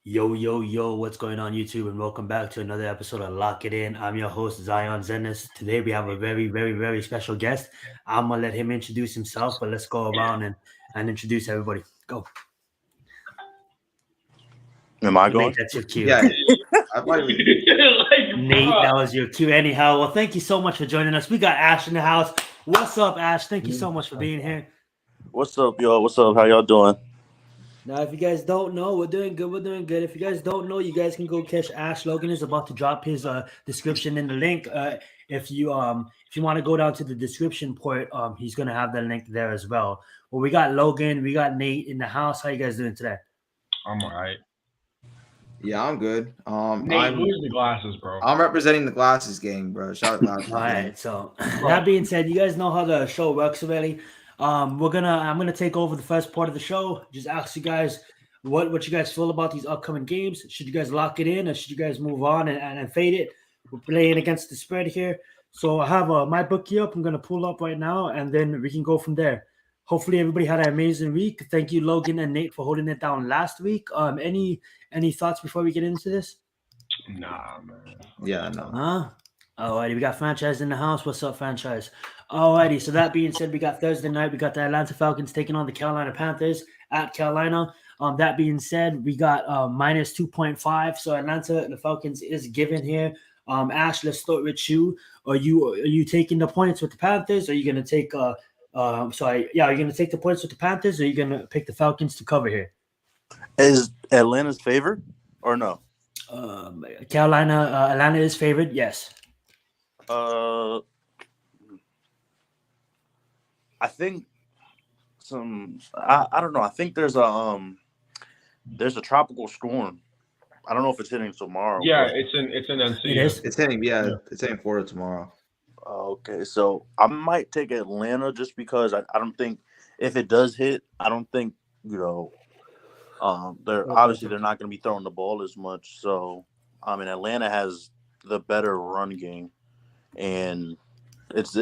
Yo, what's going on YouTube and welcome back to another episode of Lock It In. I'm your host, Zenith. Today we have a very special guest. I'm going to let him introduce himself, but let's go around and introduce everybody. Go. Am I going? Nate, that's your cue. Yeah, I thought Nate, that was your cue anyhow. Well, thank you so much for joining us. We got Ash in the house. What's up, Ash? Thank you so much for being here. What's up, y'all? What's up? How y'all doing? Now, if you guys don't know, we're doing good. If you guys don't know, you guys can go catch Ash. Logan is about to drop his description in the link. If you want to go down to the description part, he's gonna have the link there as well. Well, we got Logan, we got Nate in the house. How you guys doing today? I'm all right. Yeah, I'm good. Nate, who's the glasses, bro? I'm representing the glasses gang, bro. Shout out glasses. All right. So that being said, you guys know how the show works already. I'm gonna take over the first part of the show. Just ask you guys what you guys feel about these upcoming games. Should you guys lock it in, or should you guys move on and fade it? We're playing against the spread here. So I have my bookie up. I'm gonna pull up right now, and then we can go from there. Hopefully everybody had an amazing week. Thank you, Logan and Nate, for holding it down last week. Any thoughts before we get into this? Nah, man. Yeah, no. Alrighty, we got Franchise in the house. What's up, Franchise? Alrighty, so that being said, we got Thursday night. We got the Atlanta Falcons taking on the Carolina Panthers at Carolina. That being said, we got minus 2.5. So Atlanta, the Falcons is given here. Ash, let's start with you. Are you taking the points with the Panthers? Or are you gonna take are you gonna take the points with the Panthers, or are you gonna pick the Falcons to cover here? Is Atlanta's favored or no? Atlanta is favored, yes. I think I don't know. I think there's a tropical storm. I don't know if it's hitting tomorrow. Yeah, it's in NC. It is. It's hitting Florida tomorrow. Okay, so I might take Atlanta just because I don't think if it does hit, I don't think they're not going to be throwing the ball as much. So Atlanta has the better run game, and it's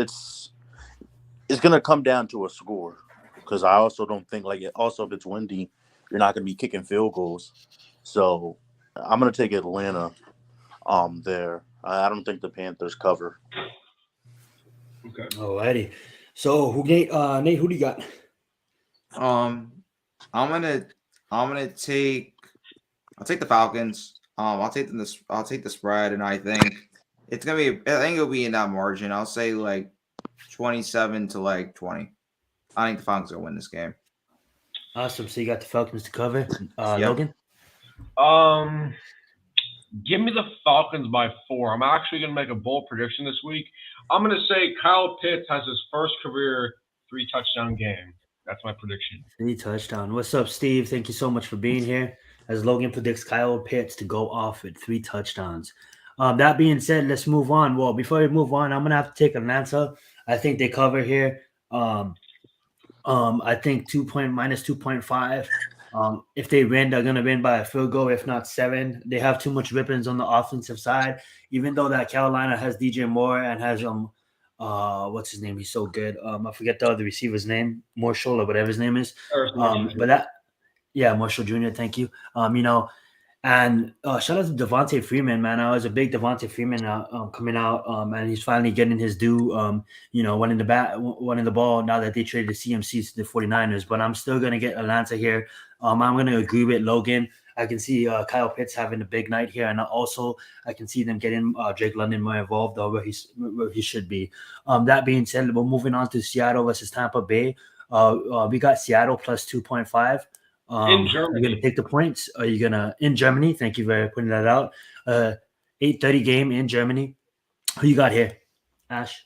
going to come down to a score because I also don't think if it's windy, you're not going to be kicking field goals. So I'm going to take Atlanta there. I don't think the Panthers cover. Okay. Alrighty. So Nate, who do you got? I'm gonna take the Falcons. I'll take the spread, and I think it'll be in that margin. I'll say 27 to 20. I think the Falcons will win this game. Awesome. So you got the Falcons to cover. Yep. Logan? Give me the Falcons by 4. I'm actually going to make a bold prediction this week. I'm going to say Kyle Pitts has his first career 3-touchdown game. That's my prediction. 3 touchdown. What's up, Steve? Thank you so much for being here. As Logan predicts Kyle Pitts to go off with 3 touchdowns. That being said, let's move on. Well, before we move on, I'm going to have to take Atlanta. I think they cover here. I think minus 2.5. If they win, they're gonna win by a field goal, if not 7. They have too much weapons on the offensive side. Even though that Carolina has DJ Moore and has what's his name? He's so good. I forget the other receiver's name, Marshall or whatever his name is. Marshall Jr. Thank you. And shout out to Devontae Freeman, man. I was a big Devontae Freeman coming out, and he's finally getting his due. Winning the ball now that they traded the CMC to the 49ers. But I'm still gonna get Atlanta here. I'm gonna agree with Logan. I can see Kyle Pitts having a big night here, and also I can see them getting Drake London more involved where he should be. That being said, we're moving on to Seattle versus Tampa Bay. We got Seattle plus 2.5. In Germany. Are you gonna take the points? Are you gonna in Germany? Thank you for putting that out. 8:30 game in Germany. Who you got here, Ash?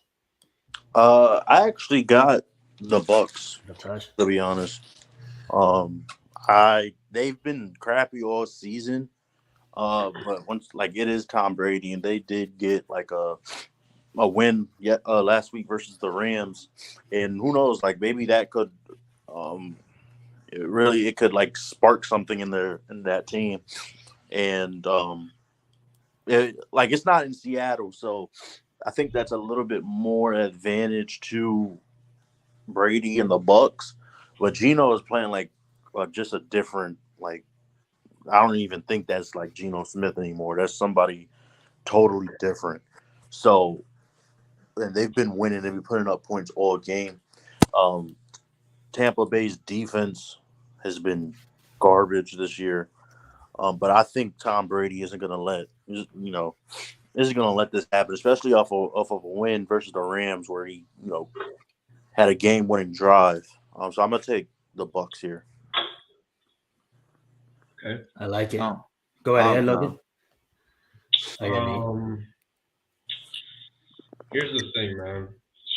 I actually got the Bucks. To be honest, they've been crappy all season. But once it is Tom Brady, and they did get a win last week versus the Rams, and who knows, maybe that could it could spark something in that team, and it's not in Seattle, so I think that's a little bit more advantage to Brady and the Bucks. But Geno is playing just a different like. I don't even think that's like Geno Smith anymore. That's somebody totally different. So, and they've been winning. They've been putting up points all game. Um, Tampa Bay's defense has been garbage this year. But I think Tom Brady isn't going to isn't going to let this happen, especially off of a win versus the Rams, where he had a game-winning drive. So I'm going to take the Bucks here. Okay. I like it. Oh, Go right ahead, no. Logan. I got Nate. Here's the thing, man.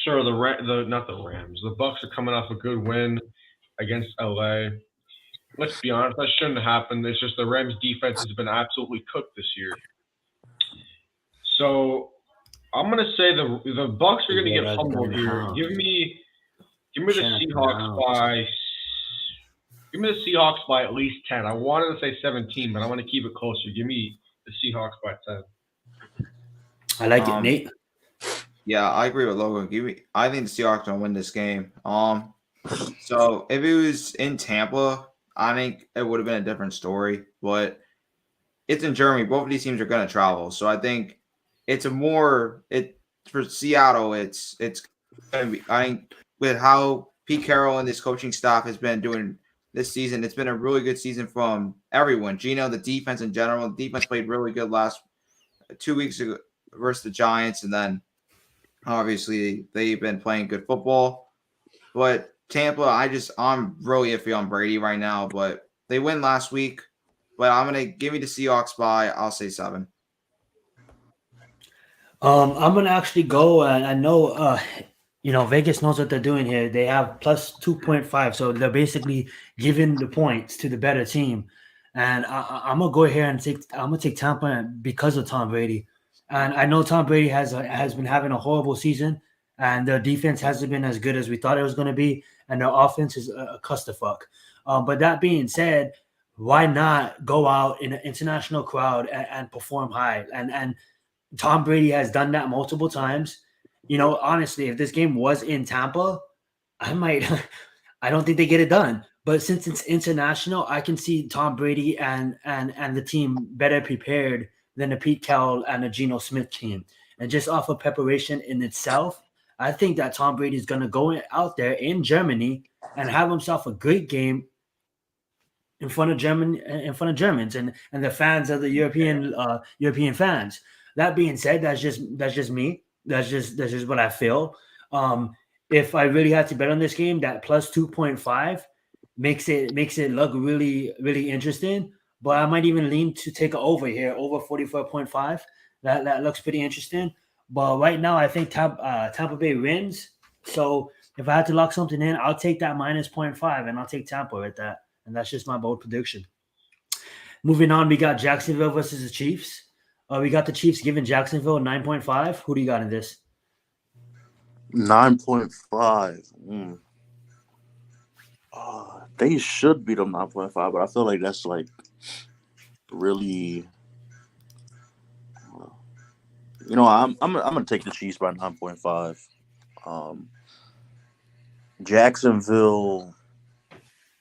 Sure, not the Rams. The Bucks are coming off a good win against LA. Let's be honest, that shouldn't have happened. It's just the Rams defense has been absolutely cooked this year. So I'm gonna say the Bucks are gonna get humbled here. Give me the Seahawks by. Give me the Seahawks by at least 10. I wanted to say 17, but I want to keep it closer. Give me the Seahawks by 10. I like it, Nate. Yeah, I agree with Logan. I think the Seahawks gonna win this game. So if it was in Tampa, I think it would have been a different story. But it's in Germany. Both of these teams are gonna travel, so I think it's for Seattle. It's gonna be. I think with how Pete Carroll and this coaching staff has been doing this season, it's been a really good season from everyone. Geno, the defense in general, the defense played really good last 2 weeks ago versus the Giants, and then obviously they've been playing good football. But Tampa, I'm really iffy on Brady right now, but they win last week. But I'm gonna give me the Seahawks by, I'll say 7. I'm gonna actually go, and I know Vegas knows what they're doing here. They have plus 2.5, so they're basically giving the points to the better team. And I'm gonna go here and I'm gonna take Tampa because of Tom Brady. And I know Tom Brady has been having a horrible season, and their defense hasn't been as good as we thought it was going to be, and their offense is a clusterfuck. But that being said, why not go out in an international crowd and perform high? And Tom Brady has done that multiple times. Honestly, if this game was in Tampa, I might. I don't think they get it done. But since it's international, I can see Tom Brady and the team better prepared than a Pete Carroll and a Geno Smith team. And just off of preparation in itself, I think that Tom Brady is going to go out there in Germany and have himself a great game in front of Germans and the fans of the European fans. That being said, that's just me. That's just what I feel. If I really had to bet on this game, that plus 2.5 makes it look really, really interesting. But I might even lean to take it over here, over 44.5. That looks pretty interesting. But right now, I think Tampa Bay wins. So if I had to lock something in, I'll take that minus 0.5, and I'll take Tampa at that. And that's just my bold prediction. Moving on, we got Jacksonville versus the Chiefs. We got the Chiefs giving Jacksonville 9.5. Who do you got in this? 9.5. They should beat them 9.5, but I feel like that's like really. I'm gonna take the Chiefs by 9.5. Jacksonville,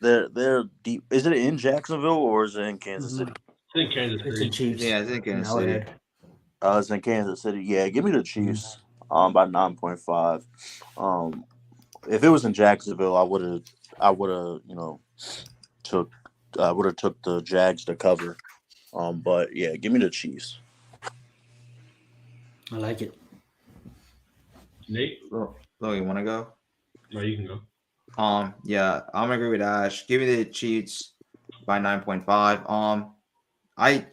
they're deep. Is it in Jacksonville or is it in Kansas City? It's in Kansas City. It's in Chiefs. Yeah, it's in Kansas City. It's in Kansas City. Yeah, give me the Chiefs. By 9.5. If it was in Jacksonville, I would have took the Jags to cover. But yeah, give me the Chiefs. I like it. Nate? Lo, you want to go? No, you can go. Yeah, I'm gonna agree with Ash. Give me the Chiefs by 9.5. I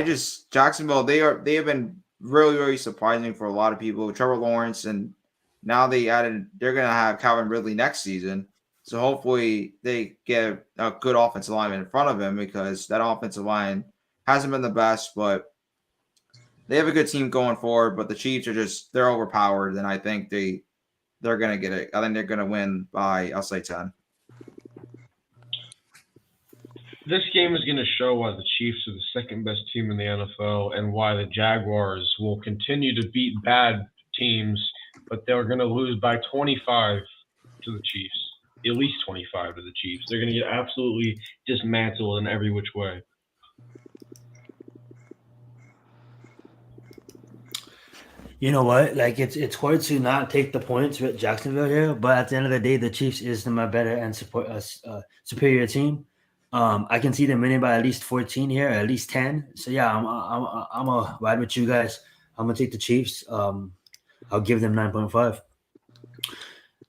just Jacksonville. They have been really, really surprising for a lot of people. Trevor Lawrence, and now they're gonna have Calvin Ridley next season. So hopefully they get a good offensive line in front of him, because that offensive line hasn't been the best, but they have a good team going forward. But the Chiefs they're overpowered, and I think they're gonna get it. I think they're gonna win by, I'll say 10. This game is going to show why the Chiefs are the second best team in the NFL and why the Jaguars will continue to beat bad teams, but they're going to lose by 25 to the Chiefs. at least 25 to the Chiefs. They're going to get absolutely dismantled in every which way. You know what? Like it's hard to not take the points with Jacksonville here, but at the end of the day, the Chiefs is my better and superior team. I can see them winning by at least 14 here, at least 10. So yeah, I'm a ride with you guys. I'm gonna take the Chiefs. I'll give them 9.5.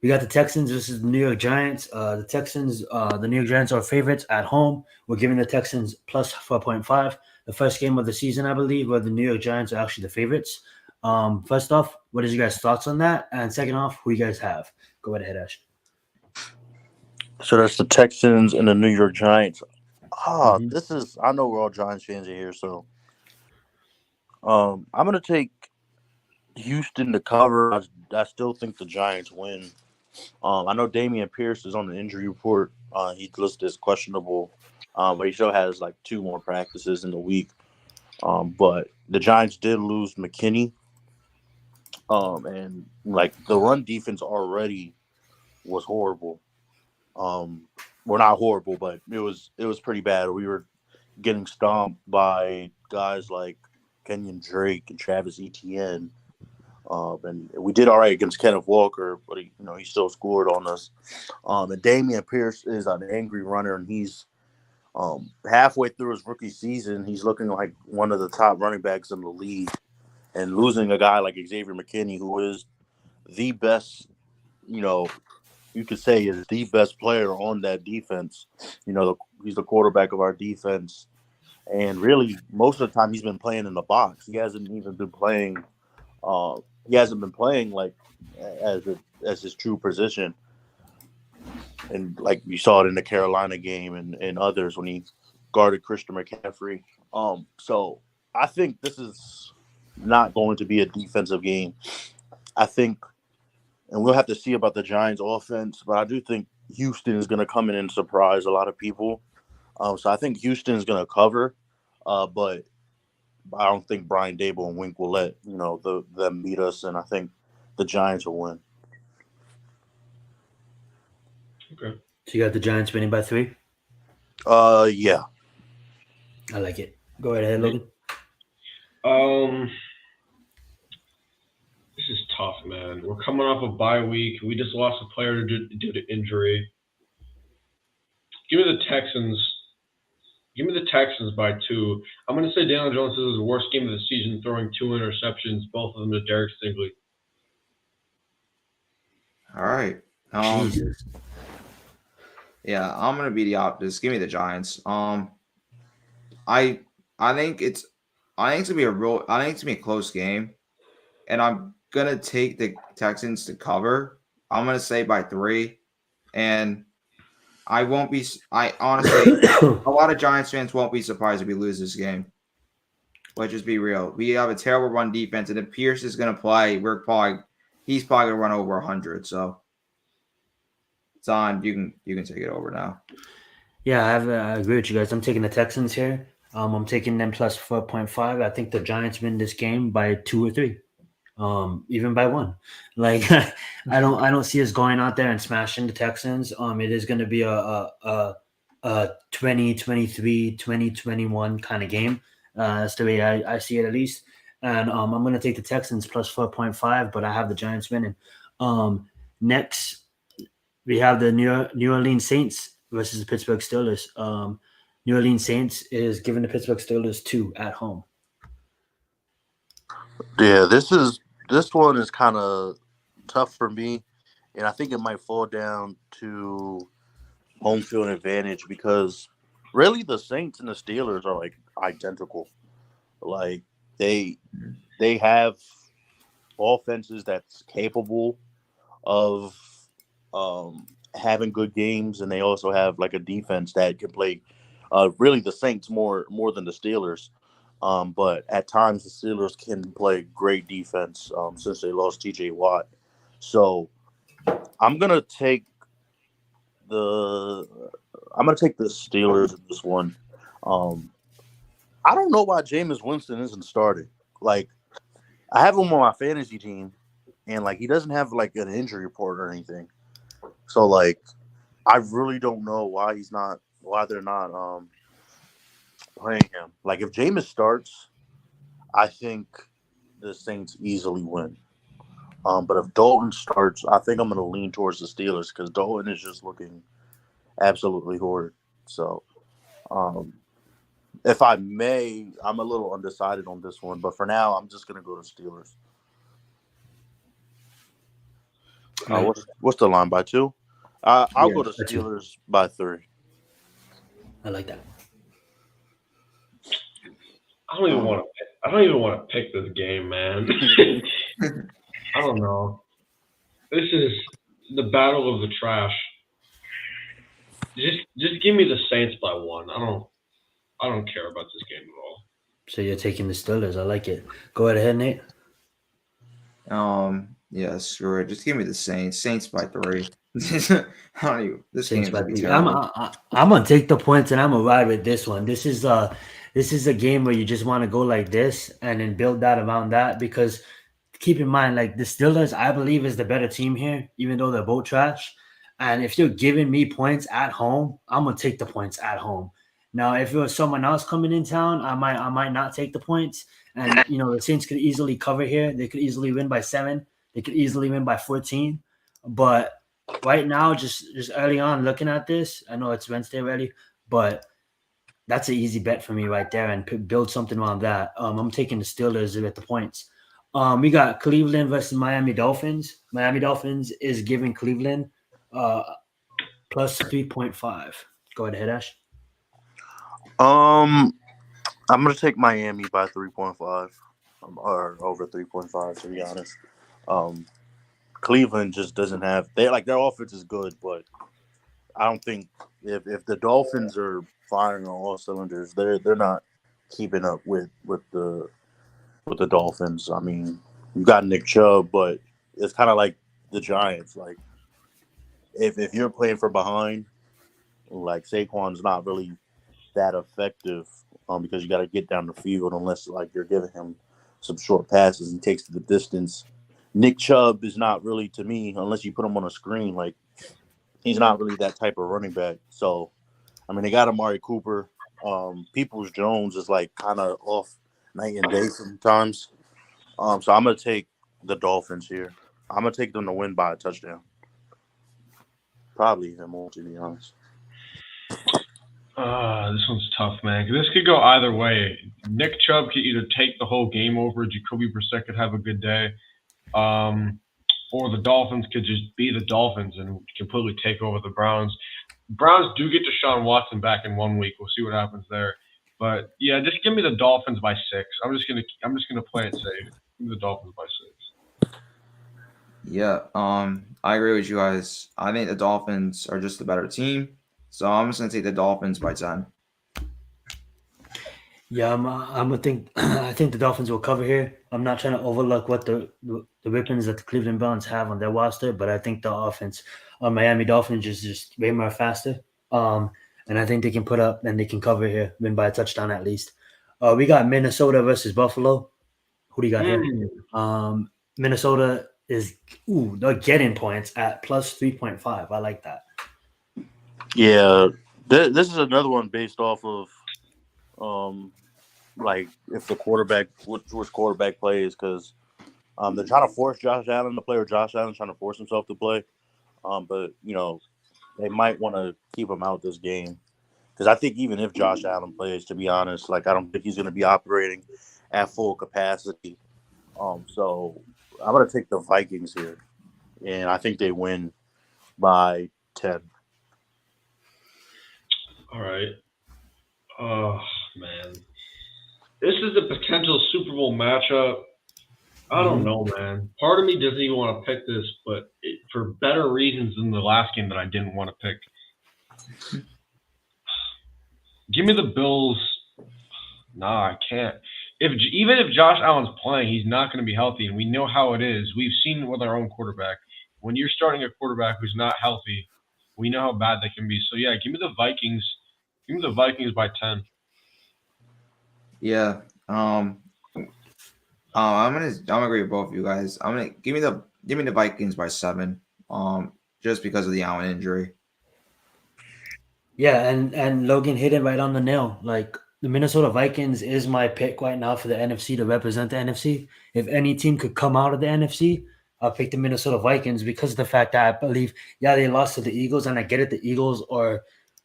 We got the Texans versus the New York Giants. The New York Giants are favorites at home. We're giving the Texans plus 4.5. The first game of the season, I believe, where the New York Giants are actually the favorites. First off, what is your guys' thoughts on that? And second off, who you guys have? Go right ahead, Ash. So that's the Texans and the New York Giants. Mhm. I know we're all Giants fans in here, so I'm gonna take Houston to cover. I still think the Giants win. I know Damian Pierce is on the injury report. He's listed as questionable, but he still has like 2 more practices in the week. But the Giants did lose McKinney. And like the run defense already was horrible. Well, not horrible, but it was pretty bad. We were getting stomped by guys like Kenyon Drake and Travis Etienne. And we did all right against Kenneth Walker, but he still scored on us. And Damian Pierce is an angry runner, and he's halfway through his rookie season. He's looking like one of the top running backs in the league. And losing a guy like Xavier McKinney, who is the best, you could say is the best player on that defense. He's the quarterback of our defense. And really, most of the time he's been playing in the box. He hasn't even been playing like as his true position. And like you saw it in the Carolina game and others when he guarded Christian McCaffrey. So I think this is not going to be a defensive game. I think, and we'll have to see about the Giants offense, but I do think Houston is going to come in and surprise a lot of people. So I think Houston is going to cover, but I don't think Brian Dable and Wink will let them beat us, and I think the Giants will win. Okay. So you got the Giants winning by 3? Yeah. I like it. Go right ahead, Logan. This is tough, man. We're coming off a bye week. We just lost a player due to injury. Give me the Texans. Give me the Texans by 2. I'm going to say Daniel Jones is his worst game of the season, throwing 2 interceptions, both of them to Derek Stingley. All right. Jesus. Yeah, I'm gonna be the opposite. Give me the Giants. I think it's gonna be a close game, and I'm gonna take the Texans to cover. I'm gonna say by 3, and I honestly a lot of Giants fans won't be surprised if we lose this game. Let's just be real. We have a terrible run defense, and if Pierce is gonna play, he's probably gonna run over 100. So. Don, you can take it over now. Yeah, I agree with you guys. I'm taking the Texans here. I'm taking them plus 4.5. I think the Giants win this game by 2 or 3, even by 1. Like I don't see us going out there and smashing the Texans. It is going to be a 20-23, 20-21 kind of game. That's the way I see it at least. And I'm going to take the Texans plus 4.5, but I have the Giants winning. Next. We have the New Orleans Saints versus the Pittsburgh Steelers. New Orleans Saints is giving the Pittsburgh Steelers 2 at home. Yeah, this one is kind of tough for me, and I think it might fall down to home field advantage because really the Saints and the Steelers are like identical. Like they have offenses that's capable of having good games, and they also have like a defense that can play. Really, the Saints more than the Steelers, but at times the Steelers can play great defense since they lost T.J. Watt. So I'm gonna take the Steelers in this one. I don't know why Jameis Winston isn't starting. Like I have him on my fantasy team, and like he doesn't have like an injury report or anything. So, like, I really don't know why they're not playing him. Like if Jameis starts, I think the Saints easily win. But if Dalton starts, I think I'm going to lean towards the Steelers because Dalton is just looking absolutely horrid. So, if I may, I'm a little undecided on this one, but for now, I'm just going to go to Steelers. What's the line by 2? I'll go to Steelers by 3. I like that. I don't even want to pick this game, man. I don't know. This is the battle of the trash. Just give me the Saints by 1. I don't care about this game at all. So you're taking the Steelers. I like it. Go ahead, Nate. Yeah, sure. Just give me the Saints. Saints by 3. I don't even. This game's gonna be terrible. I'm gonna take the points and I'm gonna ride with this one. This is a game where you just want to go like this and then build that around that because keep in mind, like the Steelers, I believe is the better team here, even though they're both trash. And if you're giving me points at home, I'm gonna take the points at home. Now, if it was someone else coming in town, I might not take the points. And the Saints could easily cover here. They could easily win by 7. They could easily win by 14. But right now, just early on, looking at this, I know it's Wednesday already, but that's an easy bet for me right there, and build something around that. I'm taking the Steelers at the points. We got Cleveland versus Miami Dolphins. Miami Dolphins is giving Cleveland plus 3.5. Go ahead, Ash. I'm gonna take Miami by 3.5, or over 3.5 to be honest. Cleveland just doesn't have their offense is good, but I don't think if the Dolphins are firing on all cylinders, they're not keeping up with the Dolphins. I mean, you got Nick Chubb, but it's kind of like the Giants. Like if you're playing from behind, like Saquon's not really that effective because you got to get down the field unless like you're giving him some short passes and takes to the distance. Nick Chubb is not really, to me, unless you put him on a screen, like he's not really that type of running back. So, I mean, they got Amari Cooper. Peoples-Jones is like kind of off night and day sometimes. So I'm going to take the Dolphins here. I'm going to take them to win by a touchdown. Probably even more, to be honest. This one's tough, man. This could go either way. Nick Chubb could either take the whole game over. Jacoby Brissett could have a good day. Or the Dolphins could just be the Dolphins and completely take over the Browns. Browns do get Deshaun Watson back in 1 week. We'll see what happens there. But yeah, just give me the Dolphins by 6. I'm just gonna play it safe. Give me the Dolphins by 6. Yeah, I agree with you guys. I think the Dolphins are just the better team, so I'm just gonna take the Dolphins by 10. Yeah, I'm gonna think. I think the Dolphins will cover here. I'm not trying to overlook what the weapons that the Cleveland Browns have on their roster, but I think the offense on Miami Dolphins is just way more faster. And I think they can put up and they can cover here, win by a touchdown at least. We got Minnesota versus Buffalo. Who do you got here? Minnesota they're getting points at plus 3.5. I like that. Yeah, this is another one based off of like if the quarterback, which quarterback plays, because they're trying to force Josh Allen to play, or Josh Allen's trying to force himself to play. But they might want to keep him out this game because I think even if Josh Allen plays, to be honest, like I don't think he's going to be operating at full capacity. So I'm going to take the Vikings here, and I think they win by 10. All right. Oh man, this is a potential Super Bowl matchup. I don't know, man. Part of me doesn't even want to pick this, but for better reasons than the last game that I didn't want to pick. Give me the Bills. Nah, I can't. Even if Josh Allen's playing, he's not going to be healthy, and we know how it is. We've seen it with our own quarterback. When you're starting a quarterback who's not healthy, we know how bad they can be. So yeah, give me the Vikings. Give me the Vikings by 10. Yeah. I'm gonna agree with both of you guys. I'm gonna give me the Vikings by 7. Just because of the Allen injury. Yeah, and Logan hit it right on the nail. Like the Minnesota Vikings is my pick right now for the NFC to represent the NFC. If any team could come out of the NFC, I'll pick the Minnesota Vikings because of the fact that I believe, yeah, they lost to the Eagles, and I get it, the Eagles are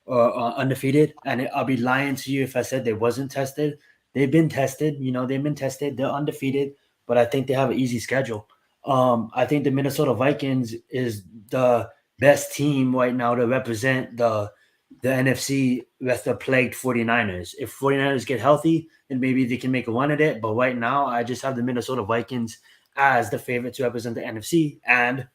undefeated, and I'll be lying to you if I said they wasn't tested. They've been tested, they've been tested. They're undefeated, but I think they have an easy schedule. I think the Minnesota Vikings is the best team right now to represent the NFC with the plagued 49ers. If 49ers get healthy, then maybe they can make a run at it. But right now, I just have the Minnesota Vikings as the favorite to represent the NFC and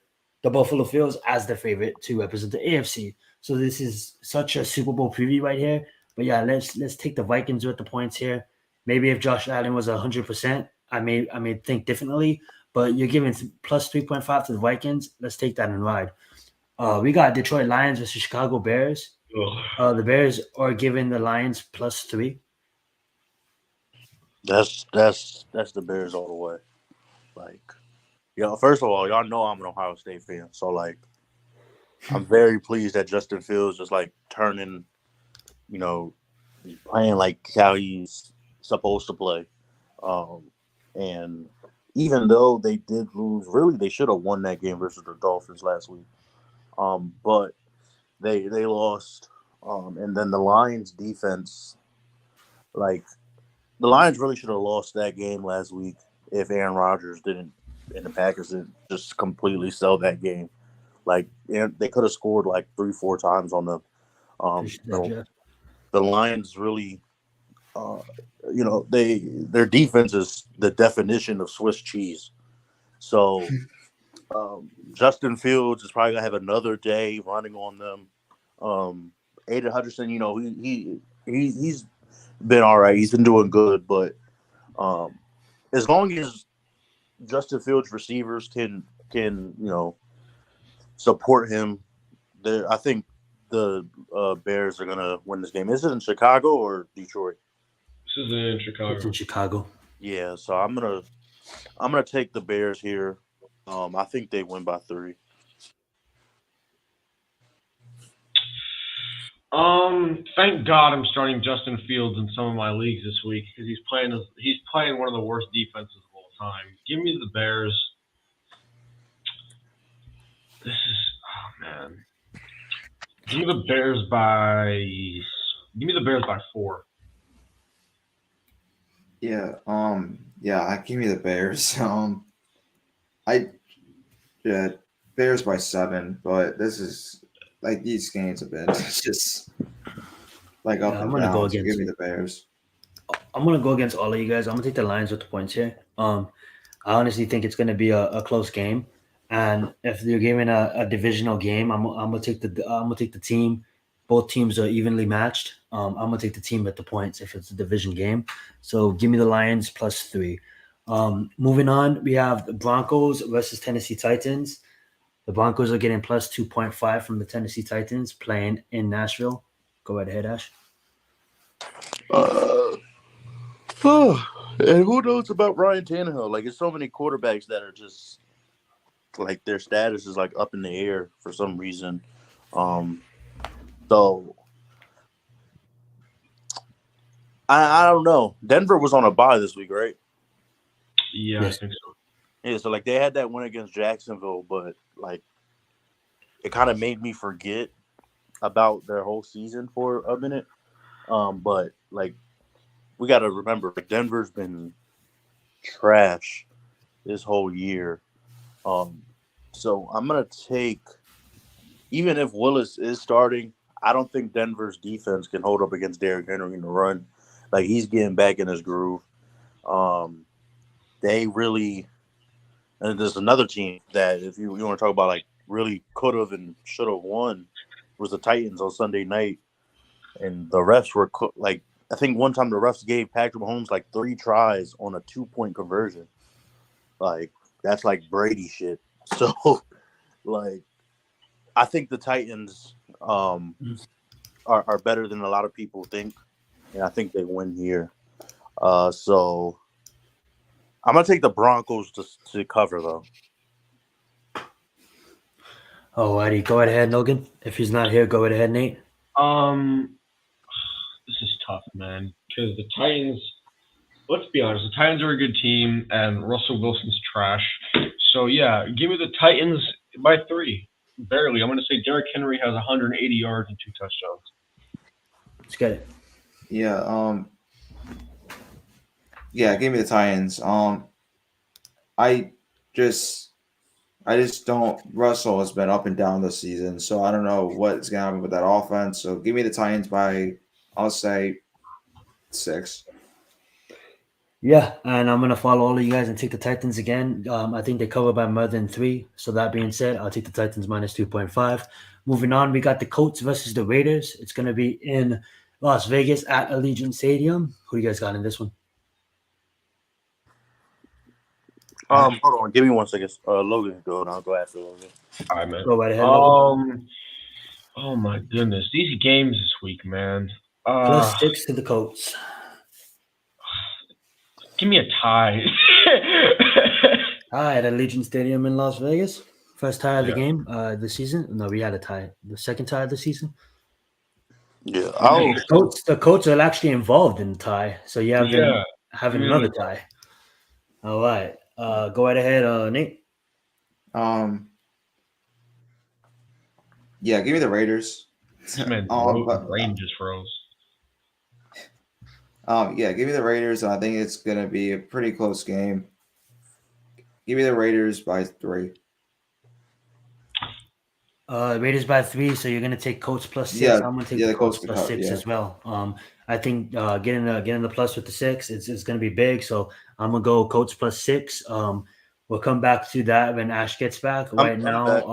the Buffalo Bills as the favorite to represent the AFC. So this is such a Super Bowl preview right here. But yeah, let's take the Vikings with the points here. Maybe if Josh Allen was 100%, I may think differently. But you're giving plus 3.5 to the Vikings. Let's take that and ride. We got Detroit Lions versus Chicago Bears. The Bears are giving the Lions plus 3. That's the Bears all the way. Like, first of all, y'all know I'm an Ohio State fan, so like, I'm very pleased that Justin Fields just like turning, playing like how he's supposed to play. And even though they did lose, really they should have won that game versus the Dolphins last week. But they lost. And then the Lions defense, like the Lions really should have lost that game last week if Aaron Rodgers didn't and the Packers didn't just completely sell that game. Like they could have scored like 3-4 times on them. The Lions really, their defense is the definition of Swiss cheese. So Justin Fields is probably gonna have another day running on them. Aiden Hutchinson, he's been all right. He's been doing good, but as long as Justin Fields receivers can support him, I think the Bears are gonna win this game. Is it in Chicago or Detroit? This is in Chicago. It's in Chicago. Yeah, so I'm gonna take the Bears here. I think they win by 3. Thank God I'm starting Justin Fields in some of my leagues this week because he's playing one of the worst defenses of all time. Give me the Bears. Man. Give me the Bears by 4. Yeah, give me the Bears. Bears by 7, but this is like these games have been just like up and down. So give me the Bears. I'm gonna go against all of you guys. I'm gonna take the Lions with the points here. I honestly think it's gonna be a close game, and if you're giving a divisional game, I'm gonna take the team. Both teams are evenly matched. I'm gonna take the team at the points if it's a division game. So give me the Lions plus 3. Moving on, we have the Broncos versus Tennessee Titans. The Broncos are getting plus 2.5 from the Tennessee Titans playing in Nashville. Go right ahead, Ash. And who knows about Ryan Tannehill? Like, there's so many quarterbacks that are just like their status is like up in the air for some reason. So I don't know. Denver was on a bye this week, right? Yeah, yes. I think so. Yeah, so like they had that win against Jacksonville, but like it kind of made me forget about their whole season for a minute. But like we got to remember, like Denver's been trash this whole year. So I'm gonna take, even if Willis is starting, I don't think Denver's defense can hold up against Derrick Henry in the run. Like he's getting back in his groove. They really, and there's another team that if you want to talk about like really could have and should have won was the Titans on Sunday night, and the refs were like, I think one time the refs gave Patrick Mahomes like 3 tries on a 2-point conversion. Like that's like Brady shit. So like I think the Titans are better than a lot of people think, and I think they win here. So I'm gonna take the Broncos to cover though. Alrighty, go ahead, Logan. If he's not here, go ahead, Nate. This is tough, man, because the Titans. Let's be honest, the Titans are a good team, and Russell Wilson's trash. So yeah, give me the Titans by 3, barely. I'm going to say Derrick Henry has 180 yards and 2 touchdowns. Let's get it. Yeah. Yeah. Give me the Titans. I just don't. Russell has been up and down this season, so I don't know what's gonna happen with that offense. So give me the Titans by, I'll say, 6. Yeah, and I'm gonna follow all of you guys and take the Titans again. I think they cover by more than 3. So that being said, I'll take the Titans minus 2.5. Moving on, we got the Colts versus the Raiders. It's gonna be in Las Vegas at Allegiant Stadium. Who you guys got in this one? Hold on, give me 1 second. Logan, go and I'll go after Logan. All right, man. Go right ahead. Logan. Oh my goodness, these games this week, man. Plus 6 to the Colts. Give me a tie. Tie at Allegiant Stadium in Las Vegas. First tie of the game, the season. No, we had a tie. The second tie of the season. Yeah, The Colts are actually involved in the tie, so you have having another tie. All right, go right ahead, Nate. Yeah, give me the Raiders. Man, brain just froze. Yeah, give me the Raiders. I think it's gonna be a pretty close game. Give me the Raiders by 3. Raiders by 3, so you're gonna take Colts plus 6. Yeah, I'm gonna take yeah, the Colts the plus Colts, 6 yeah. as well. I think getting the plus with the 6 it's gonna be big. So I'm gonna go Colts plus 6. We'll come back to that when Ash gets back. I'm back.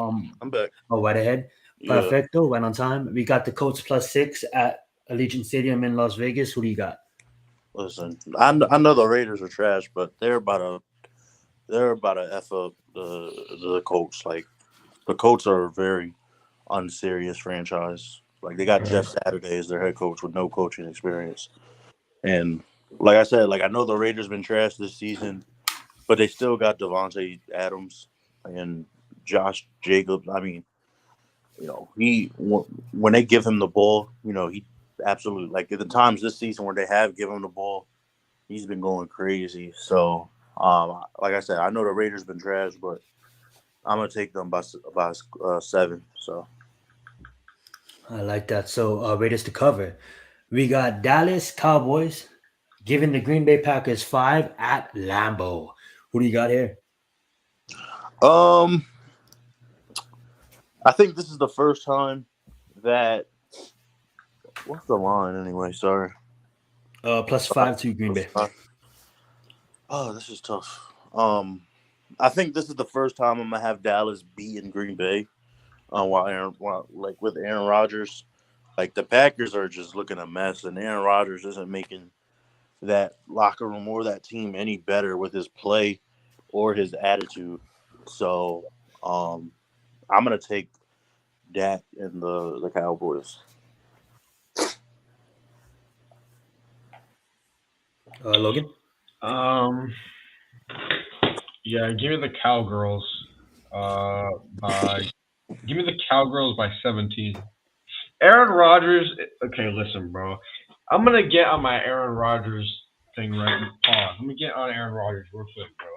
I'm back. Oh, right ahead. Yeah. Perfecto, right on time. We got the Colts plus 6 at Allegiant Stadium in Las Vegas. Who do you got? Listen, I know the Raiders are trash, but they're about to f up the Colts. Like the Colts are a very unserious franchise. Like they got Jeff Saturday as their head coach with no coaching experience, and like I said, like I know the Raiders been trash this season, but they still got Devontae Adams and Josh Jacobs. I mean, when they give him the ball, he absolutely, like at the times this season where they have given him the ball, he's been going crazy. So, like I said, I know the Raiders been trash, but I'm gonna take them by 7. So I like that. So Raiders to cover. We got Dallas Cowboys giving the Green Bay Packers 5 at Lambeau. Who do you got here? I think this is the first time that. What's the line anyway? Sorry. Plus 5 to Green Bay. Oh, this is tough. I think this is the first time I'm gonna have Dallas beating Green Bay. With Aaron Rodgers, like the Packers are just looking a mess, and Aaron Rodgers isn't making that locker room or that team any better with his play or his attitude. So, I'm gonna take Dak and the Cowboys. Logan? Yeah, give me the Cowgirls. Give me the Cowgirls by 17. Aaron Rodgers. Okay, listen, bro. I'm gonna get on my Aaron Rodgers thing right now. Pause. Let me get on Aaron Rodgers real quick, bro.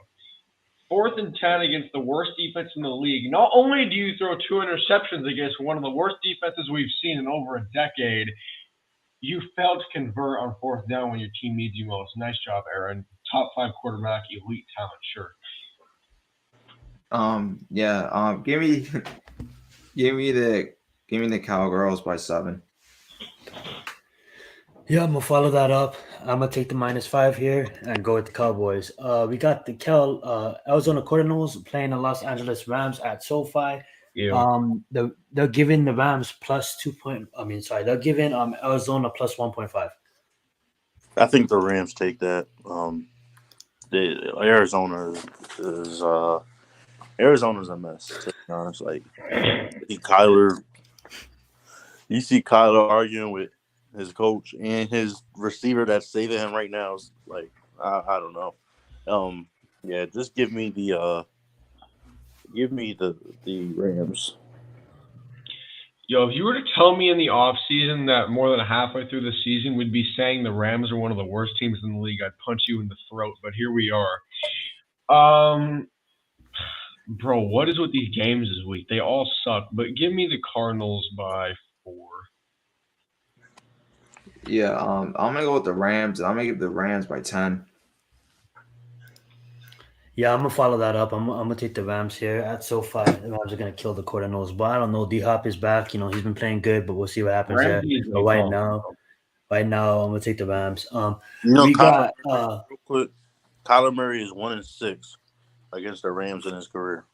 4th and 10 against the worst defense in the league. Not only do you throw 2 interceptions against one of the worst defenses we've seen in over a decade, you failed to convert on 4th down when your team needs you most. Nice job, Aaron. Top 5 quarterback, elite talent, sure. Give me the Cowgirls by 7. Yeah, I'm gonna follow that up. I'm gonna take the minus 5 here and go with the Cowboys. We got the Arizona Cardinals playing the Los Angeles Rams at SoFi. Yeah. They're giving the Rams plus 2 point. They're giving Arizona plus 1.5. I think the Rams take that. Arizona's a mess, to be honest. Like you see Kyler arguing with his coach and his receiver that's saving him right now. Is like I don't know. Yeah, just give me the Rams. Yo, if you were to tell me in the offseason that more than halfway through the season we'd be saying the Rams are one of the worst teams in the league, I'd punch you in the throat. But here we are. Bro, what is with these games this week? They all suck. But give me the Cardinals by 4. Yeah, I'm gonna go with the Rams, and I'm gonna give the Rams by 10. Yeah, I'm gonna follow that up. I'm gonna take the Rams here at SoFi. The Rams are gonna kill the Cardinals, but I don't know. D Hop is back. You know he's been playing good, but we'll see what happens there. But right now, I'm gonna take the Rams. We got real quick. Kyler Murray is 1-6 against the Rams in his career.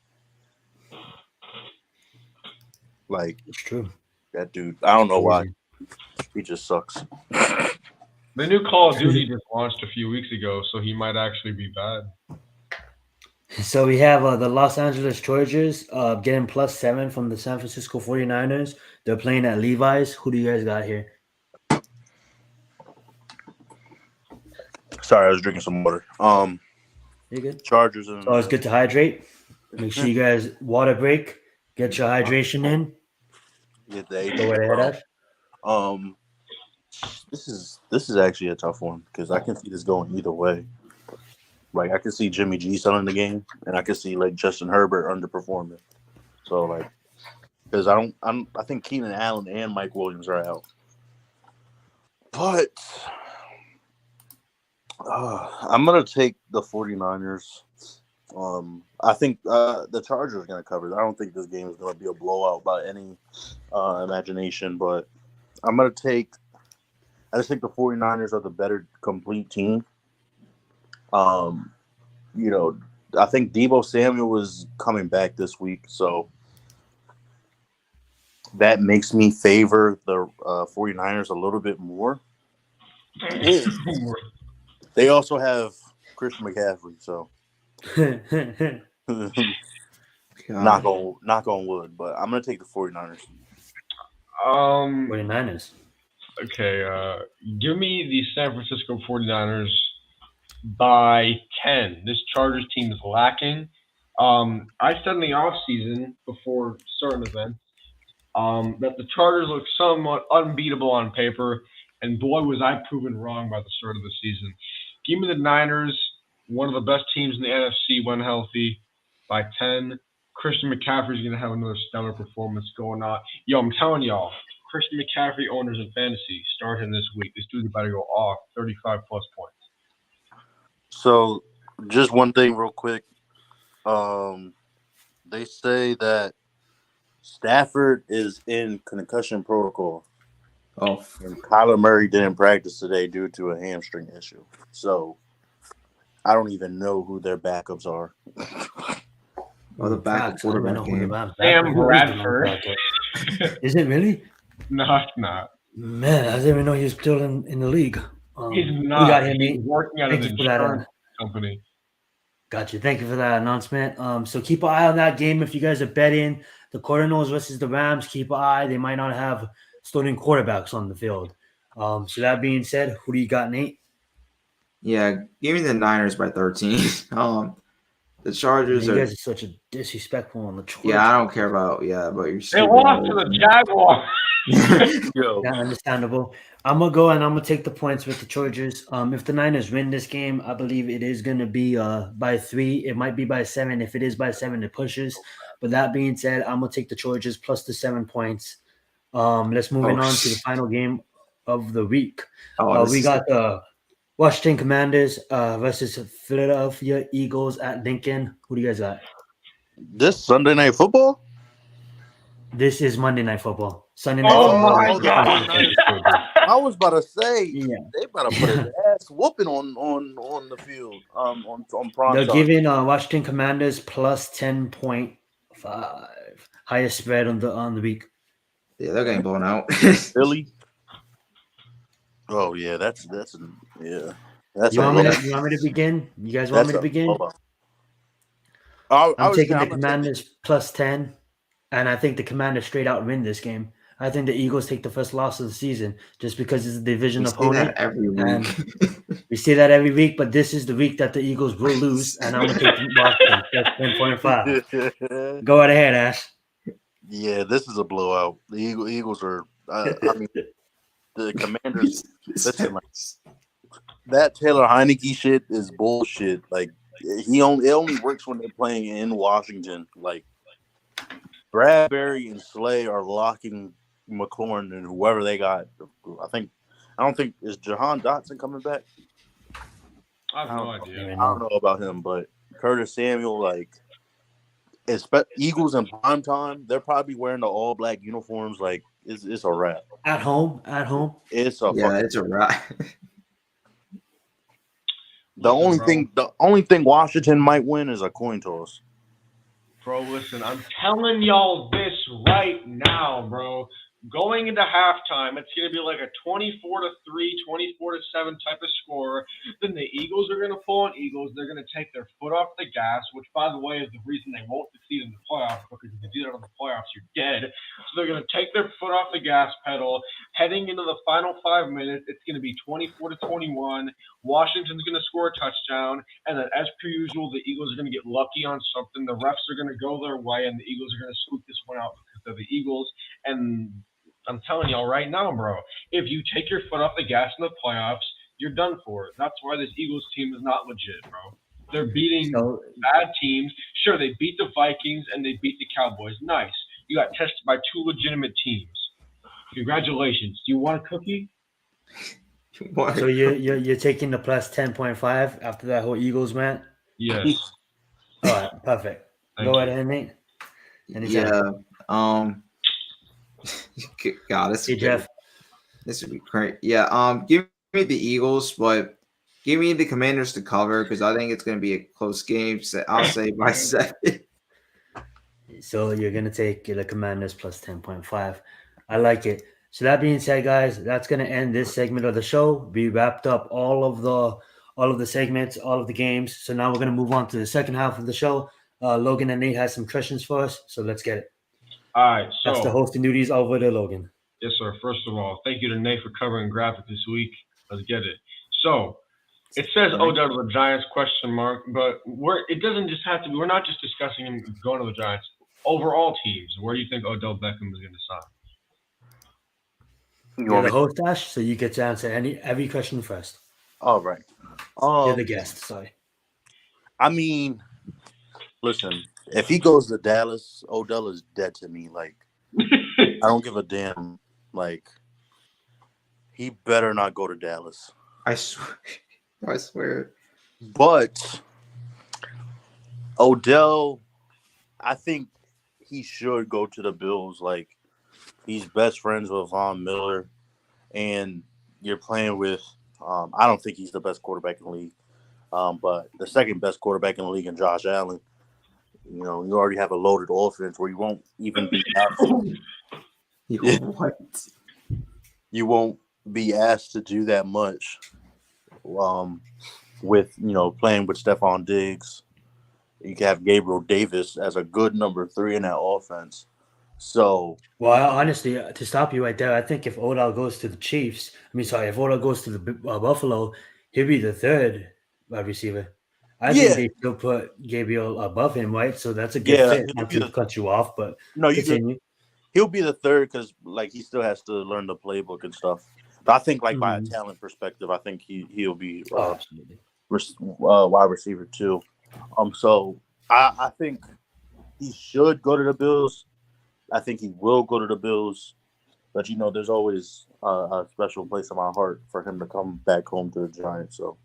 Like, it's true. That dude, I don't know why. He just sucks. The new Call of Duty just launched a few weeks ago, so he might actually be bad. So we have the Los Angeles Chargers getting +7 from the San Francisco 49ers. They're playing at Levi's. Who do you guys got here? Sorry, I was drinking some water. You good? Chargers. So it's good to hydrate. Make sure you guys water break. Get your hydration in. Get the Go right ahead. This is actually a tough one because I can see this going either way. Like I can see Jimmy G selling the game, and I can see like Justin Herbert underperforming. So like, because I think Keenan Allen and Mike Williams are out, but I'm gonna take the 49ers. I think the Chargers are gonna cover. I don't think this game is gonna be a blowout by any imagination, but I'm gonna take. I just think the 49ers are the better complete team. I think Deebo Samuel is coming back this week, so that makes me favor the 49ers a little bit more. They also have Christian McCaffrey, so knock on wood, but I'm going to take the 49ers. 49ers. Okay, give me the San Francisco 49ers by 10. This Chargers team is lacking. I said in the offseason before certain events that the Chargers look somewhat unbeatable on paper, and boy, was I proven wrong by the start of the season. Give me the Niners, one of the best teams in the NFC when healthy, by 10. Christian McCaffrey is going to have another stellar performance going on. Yo, I'm telling y'all, Christian McCaffrey owners in fantasy, start him this week. This dude's about to go off 35+ points. So, just one thing real quick. They say that Stafford is in concussion protocol. Oh, and Kyler Murray didn't practice today due to a hamstring issue. So, I don't even know who their backups are. the backup quarterback game. Sam Bradford. Is it really? No, it's not. Man, I didn't even know he was still in the league. He's not. Got him, He's working at an insurance company. Gotcha. Thank you for that announcement. So keep an eye on that game if you guys are betting the Cardinals versus the Rams. Keep an eye. They might not have starting quarterbacks on the field. So that being said, who do you got, Nate? Yeah, give me the Niners by 13. The Chargers you guys are such a disrespectful on the Chargers. Yeah, I don't care about your. They lost to the Jaguars. Yo. Yeah, understandable. I'm gonna go and I'm gonna take the points with the Chargers. If the Niners win this game, I believe it is gonna be by 3. It might be by 7. If it is by 7, it pushes. But that being said, I'm gonna take the Chargers plus the 7 points. Let's move on to the final game of the week. We got the Washington Commanders versus Philadelphia Eagles at Lincoln. Who do you guys got? This Sunday Night Football? This is Monday Night Football. Sunday Night Football. My God. I was about to say, they about to put his ass whooping on the field. On prime They're time. giving Washington Commanders plus 10.5. Highest spread on the week. Yeah, they're getting blown out. Philly. Oh yeah, that's yeah. That's you want me to begin? You guys want me to begin? I'm taking the Commanders plus 10, and I think the Commanders straight out win this game. I think the Eagles take the first loss of the season just because it's a division opponent. Every week. We say that every week, but this is the week that the Eagles will lose, and I'm going to take Boston. That's 10.5. Go right ahead, Ash. Yeah, this is a blowout. The Eagles are. I mean, the Commanders. Listen, like, that Taylor Heineke shit is bullshit. Like it only works when they're playing in Washington. Like Bradbury and Slay are locking McLaurin and whoever they got. I don't think is Jahan Dotson coming back. I have no idea. I don't know about him, but Curtis Samuel, like, Eagles in prime time, they're probably wearing the all black uniforms. Like, it's a wrap. At home. It's a it's a wrap. The only thing Washington might win is a coin toss. Bro, listen, I'm telling y'all this right now, bro. Going into halftime, it's going to be like a 24-3, 24-7 type of score. Then the Eagles are going to pull on Eagles. They're going to take their foot off the gas, which, by the way, is the reason they won't succeed in the playoffs, because if you do that in the playoffs, you're dead. So they're going to take their foot off the gas pedal. Heading into the final 5 minutes, it's going to be 24-21. Washington's going to score a touchdown, and then, as per usual, the Eagles are going to get lucky on something. The refs are going to go their way, and the Eagles are going to scoop this one out because they're the Eagles. And I'm telling y'all right now, bro, if you take your foot off the gas in the playoffs, you're done for. That's why this Eagles team is not legit, bro. They're beating bad teams. Sure, they beat the Vikings and they beat the Cowboys. Nice. You got tested by two legitimate teams. Congratulations. Do you want a cookie? So you're taking the plus 10.5 after that whole Eagles rant? Yes. All right, perfect. Go ahead, Nate. Anytime. Yeah. God, this would be great. Yeah. Give me the Eagles, but give me the Commanders to cover because I think it's going to be a close game. So I'll say by 7. So you're going to take the Commanders plus 10.5. I like it. So that being said, guys, that's going to end this segment of the show. We wrapped up all of the segments, all of the games. So now we're going to move on to the second half of the show. Logan and Nate has some questions for us, so let's get it. All right, so that's the hosting duties over to Logan. Yes, sir. First of all, thank you to Nate for covering graphic this week. Let's get it. So it says Odell to the Giants ? But it doesn't just have to be. We're not just discussing him going to the Giants. Overall teams, where do you think Odell Beckham is going to sign? You're the host, Ash, so you get to answer every question first. All right. You're the guest. Sorry. I mean, listen. If he goes to Dallas, Odell is dead to me. Like, I don't give a damn. Like, he better not go to Dallas. I swear. But Odell, I think he should go to the Bills. Like, he's best friends with Von Miller, and you're playing with. I don't think he's the best quarterback in the league, but the second best quarterback in the league, in Josh Allen. You know, you already have a loaded offense where you won't even be asked. You won't be asked to do that much. With playing with Stephon Diggs, you can have Gabriel Davis as a good number 3 in that offense. So, well, honestly, to stop you right there, I think if Odell goes to the Chiefs, if Odell goes to the Buffalo, he'll be the third wide receiver. I think they still put Gabriel above him, right? So that's a good fit. Not to cut you off, but no, he'll be the third because he still has to learn the playbook and stuff. But I think by a talent perspective, I think he'll be wide receiver too. So I think he should go to the Bills. I think he will go to the Bills, but there's always a special place in my heart for him to come back home to the Giants. So.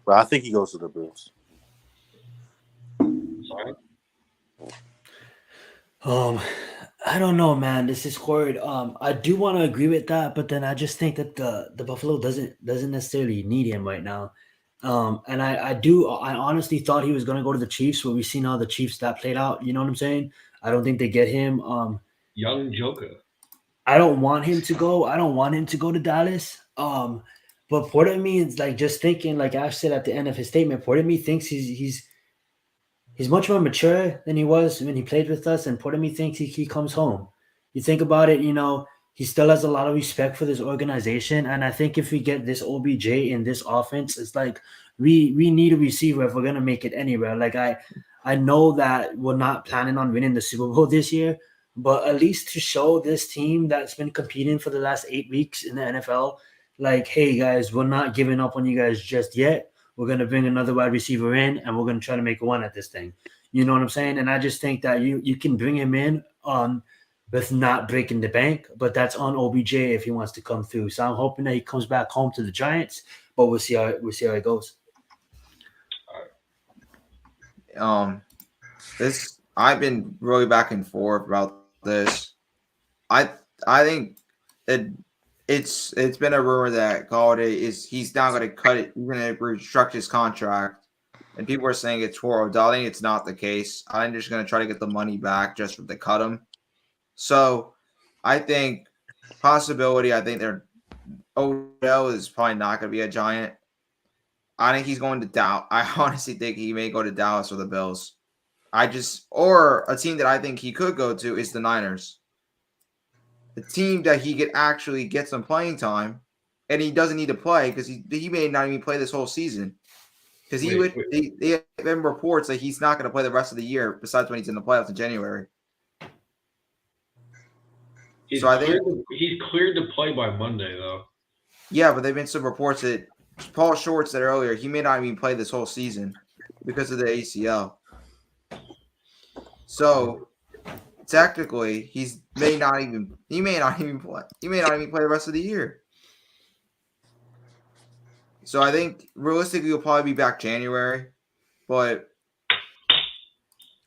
But I think he goes to the Bills. I don't know, man. This is horrid. I do want to agree with that, but then I just think that the Buffalo doesn't necessarily need him right now. And I honestly thought he was going to go to the Chiefs, but we've seen how the Chiefs that played out. You know what I'm saying? I don't think they get him. Young Joker. I don't want him to go. I don't want him to go to Dallas. But part of me is just thinking, like Ash said at the end of his statement, part of me thinks he's much more mature than he was when he played with us, and part of me thinks he comes home. You think about it, he still has a lot of respect for this organization, and I think if we get this OBJ in this offense, it's like we need a receiver if we're gonna make it anywhere. Like I I know that we're not planning on winning the Super Bowl this year, but at least to show this team that's been competing for the last 8 weeks in the NFL, like, hey guys, we're not giving up on you guys just yet. We're gonna bring another wide receiver in, and we're gonna try to make a run at this thing. You know what I'm saying? And I just think that you can bring him in with not breaking the bank, but that's on OBJ if he wants to come through. So I'm hoping that he comes back home to the Giants, but we'll see how it goes. This I've been really back and forth about this. I think it's been a rumor that Galladay he's now going to cut it. He's going to restructure his contract, and people are saying it's for Odell. I think it's not the case. I'm just going to try to get the money back just to cut him. So I think possibility. I think Odell is probably not going to be a Giant. I think he's going to Dallas. I honestly think he may go to Dallas or the Bills. Or a team that I think he could go to is the Niners. The team that he could actually get some playing time, and he doesn't need to play because he may not even play this whole season. Because they have been reports that he's not going to play the rest of the year besides when he's in the playoffs in January. He's cleared to play by Monday, though. Yeah, but there have been some reports that Paul Short said earlier he may not even play this whole season because of the ACL. So technically, he may not even play. He may not even play the rest of the year. So I think realistically he'll probably be back January, but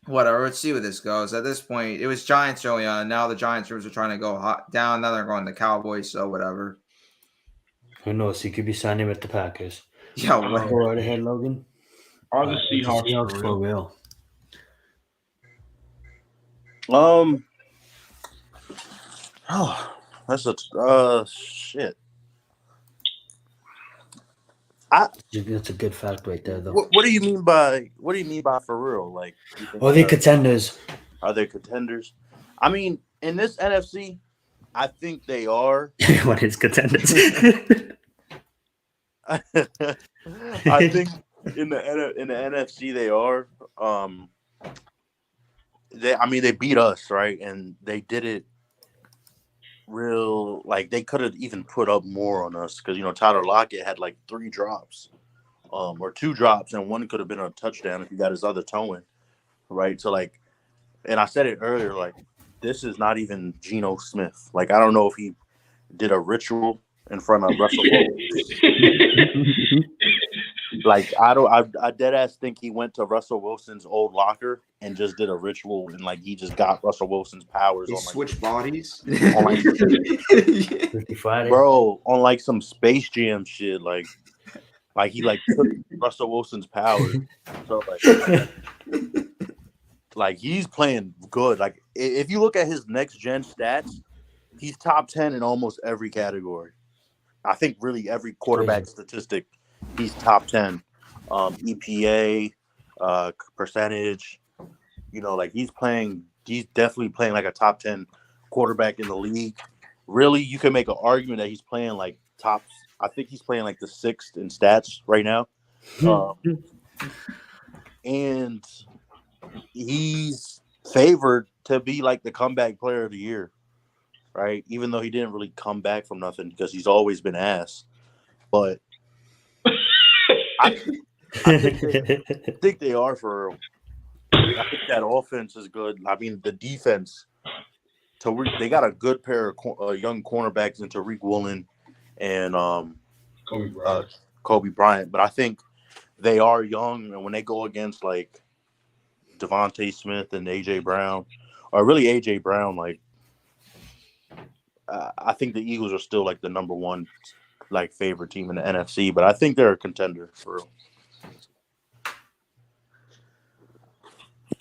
whatever. Let's see where this goes. At this point, it was Giants early on. Now the Giants are trying to go down. Now they're going to Cowboys. So whatever. Who knows? He could be signing with the Packers. Yeah, go right ahead, Logan. Are the Seahawks for real? Oh, that's a shit. That's a good fact right there, though. What do you mean by for real? Like, are they contenders? Are they contenders? I mean, in this NFC, I think they are. What is contenders? I think in the NFC they are. They beat us, right? And they did it real, like they could have even put up more on us because Tyler Lockett had like 3 drops, or 2 drops, and one could have been a touchdown if he got his other toe in, right? So like, and I said it earlier, like this is not even Geno Smith. Like I don't know if he did a ritual in front of Russell Wilson. Like I dead ass think he went to Russell Wilson's old locker and just did a ritual and like he just got Russell Wilson's powers. He switched bodies. On like, bro, on like some Space Jam shit. Like he like took Russell Wilson's powers. So like he's playing good. Like if you look at his next gen stats, he's top 10 in almost every category. I think really every quarterback statistic. He's top 10, EPA, percentage. Like he's definitely playing like a top 10 quarterback in the league. Really, you can make an argument that he's playing like top. I think he's playing like the 6th in stats right now, and he's favored to be like the comeback player of the year, right? Even though he didn't really come back from nothing because he's always been ass, but. I think they are for real. I think that offense is good. I mean, the defense. They got a good pair of young cornerbacks in Tariq Woolen and Kobe Bryant. But I think they are young, and when they go against like Devontae Smith and AJ Brown, or really AJ Brown, like I think the Eagles are still like the number 1. Like favorite team in the NFC, but I think they're a contender for real.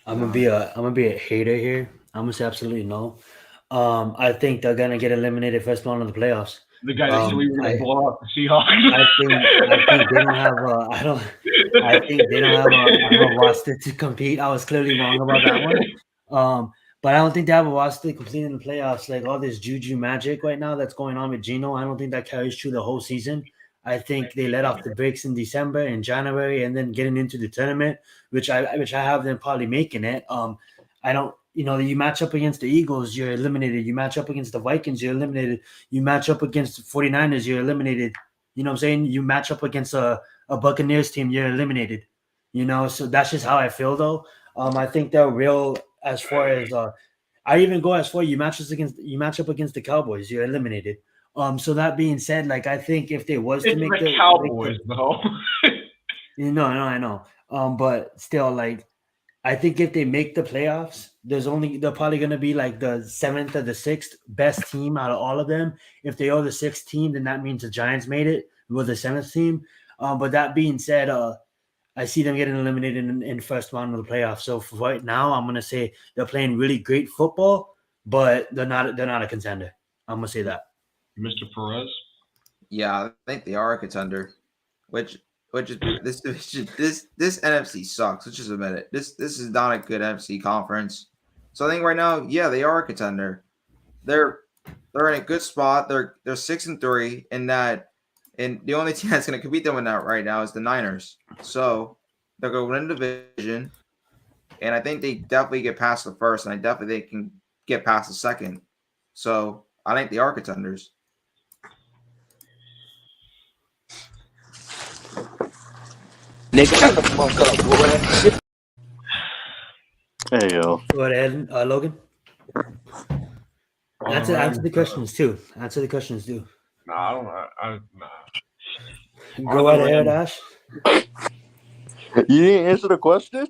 I'm gonna be a hater here. I'm gonna say absolutely no. I think they're gonna get eliminated first round of the playoffs. The guy that we were gonna blow up the Seahawks. I think they don't have I think they don't have a roster to compete. I was clearly wrong about that one. But I don't think they have a roster complete in the playoffs. Like all this juju magic right now that's going on with Geno, I don't think that carries through the whole season. I think they let off the brakes in December and January, and then getting into the tournament, which I have them probably making it. I don't, you match up against the Eagles, you're eliminated. You match up against the Vikings, you're eliminated. You match up against the 49ers, you're eliminated. You know what I'm saying? You match up against a Buccaneers team, you're eliminated. So that's just how I feel, though. I think they're real as far as I even go as far you match up against the Cowboys, you're eliminated. So that being said, like I think if they was to It's make the Cowboys, though. I know. But still, like I think if they make the playoffs, they're probably gonna be like the 7th or the 6th best team out of all of them. If they are the 6th team, then that means the Giants made it. We're the 7th team. But that being said, I see them getting eliminated in first round of the playoffs. So for right now, I'm gonna say they're playing really great football, but they're not a contender. I'm gonna say that. Mr. Perez? Yeah, I think they are a contender. Which is this NFC sucks. Let's just admit it. This is not a good NFC conference. So I think right now, yeah, they are a contender. They're in a good spot. They're 6-3 in that, and the only team that's going to compete them in that right now is the Niners. So they're going to win the division, and I think they definitely get past the first, and they can get past the second. So I think they are contenders. Nigga, shut the fuck up, boy. Hey, yo. Go ahead, Logan. Answer the questions too. No, I don't know. Go ahead, Ash. You didn't answer the question?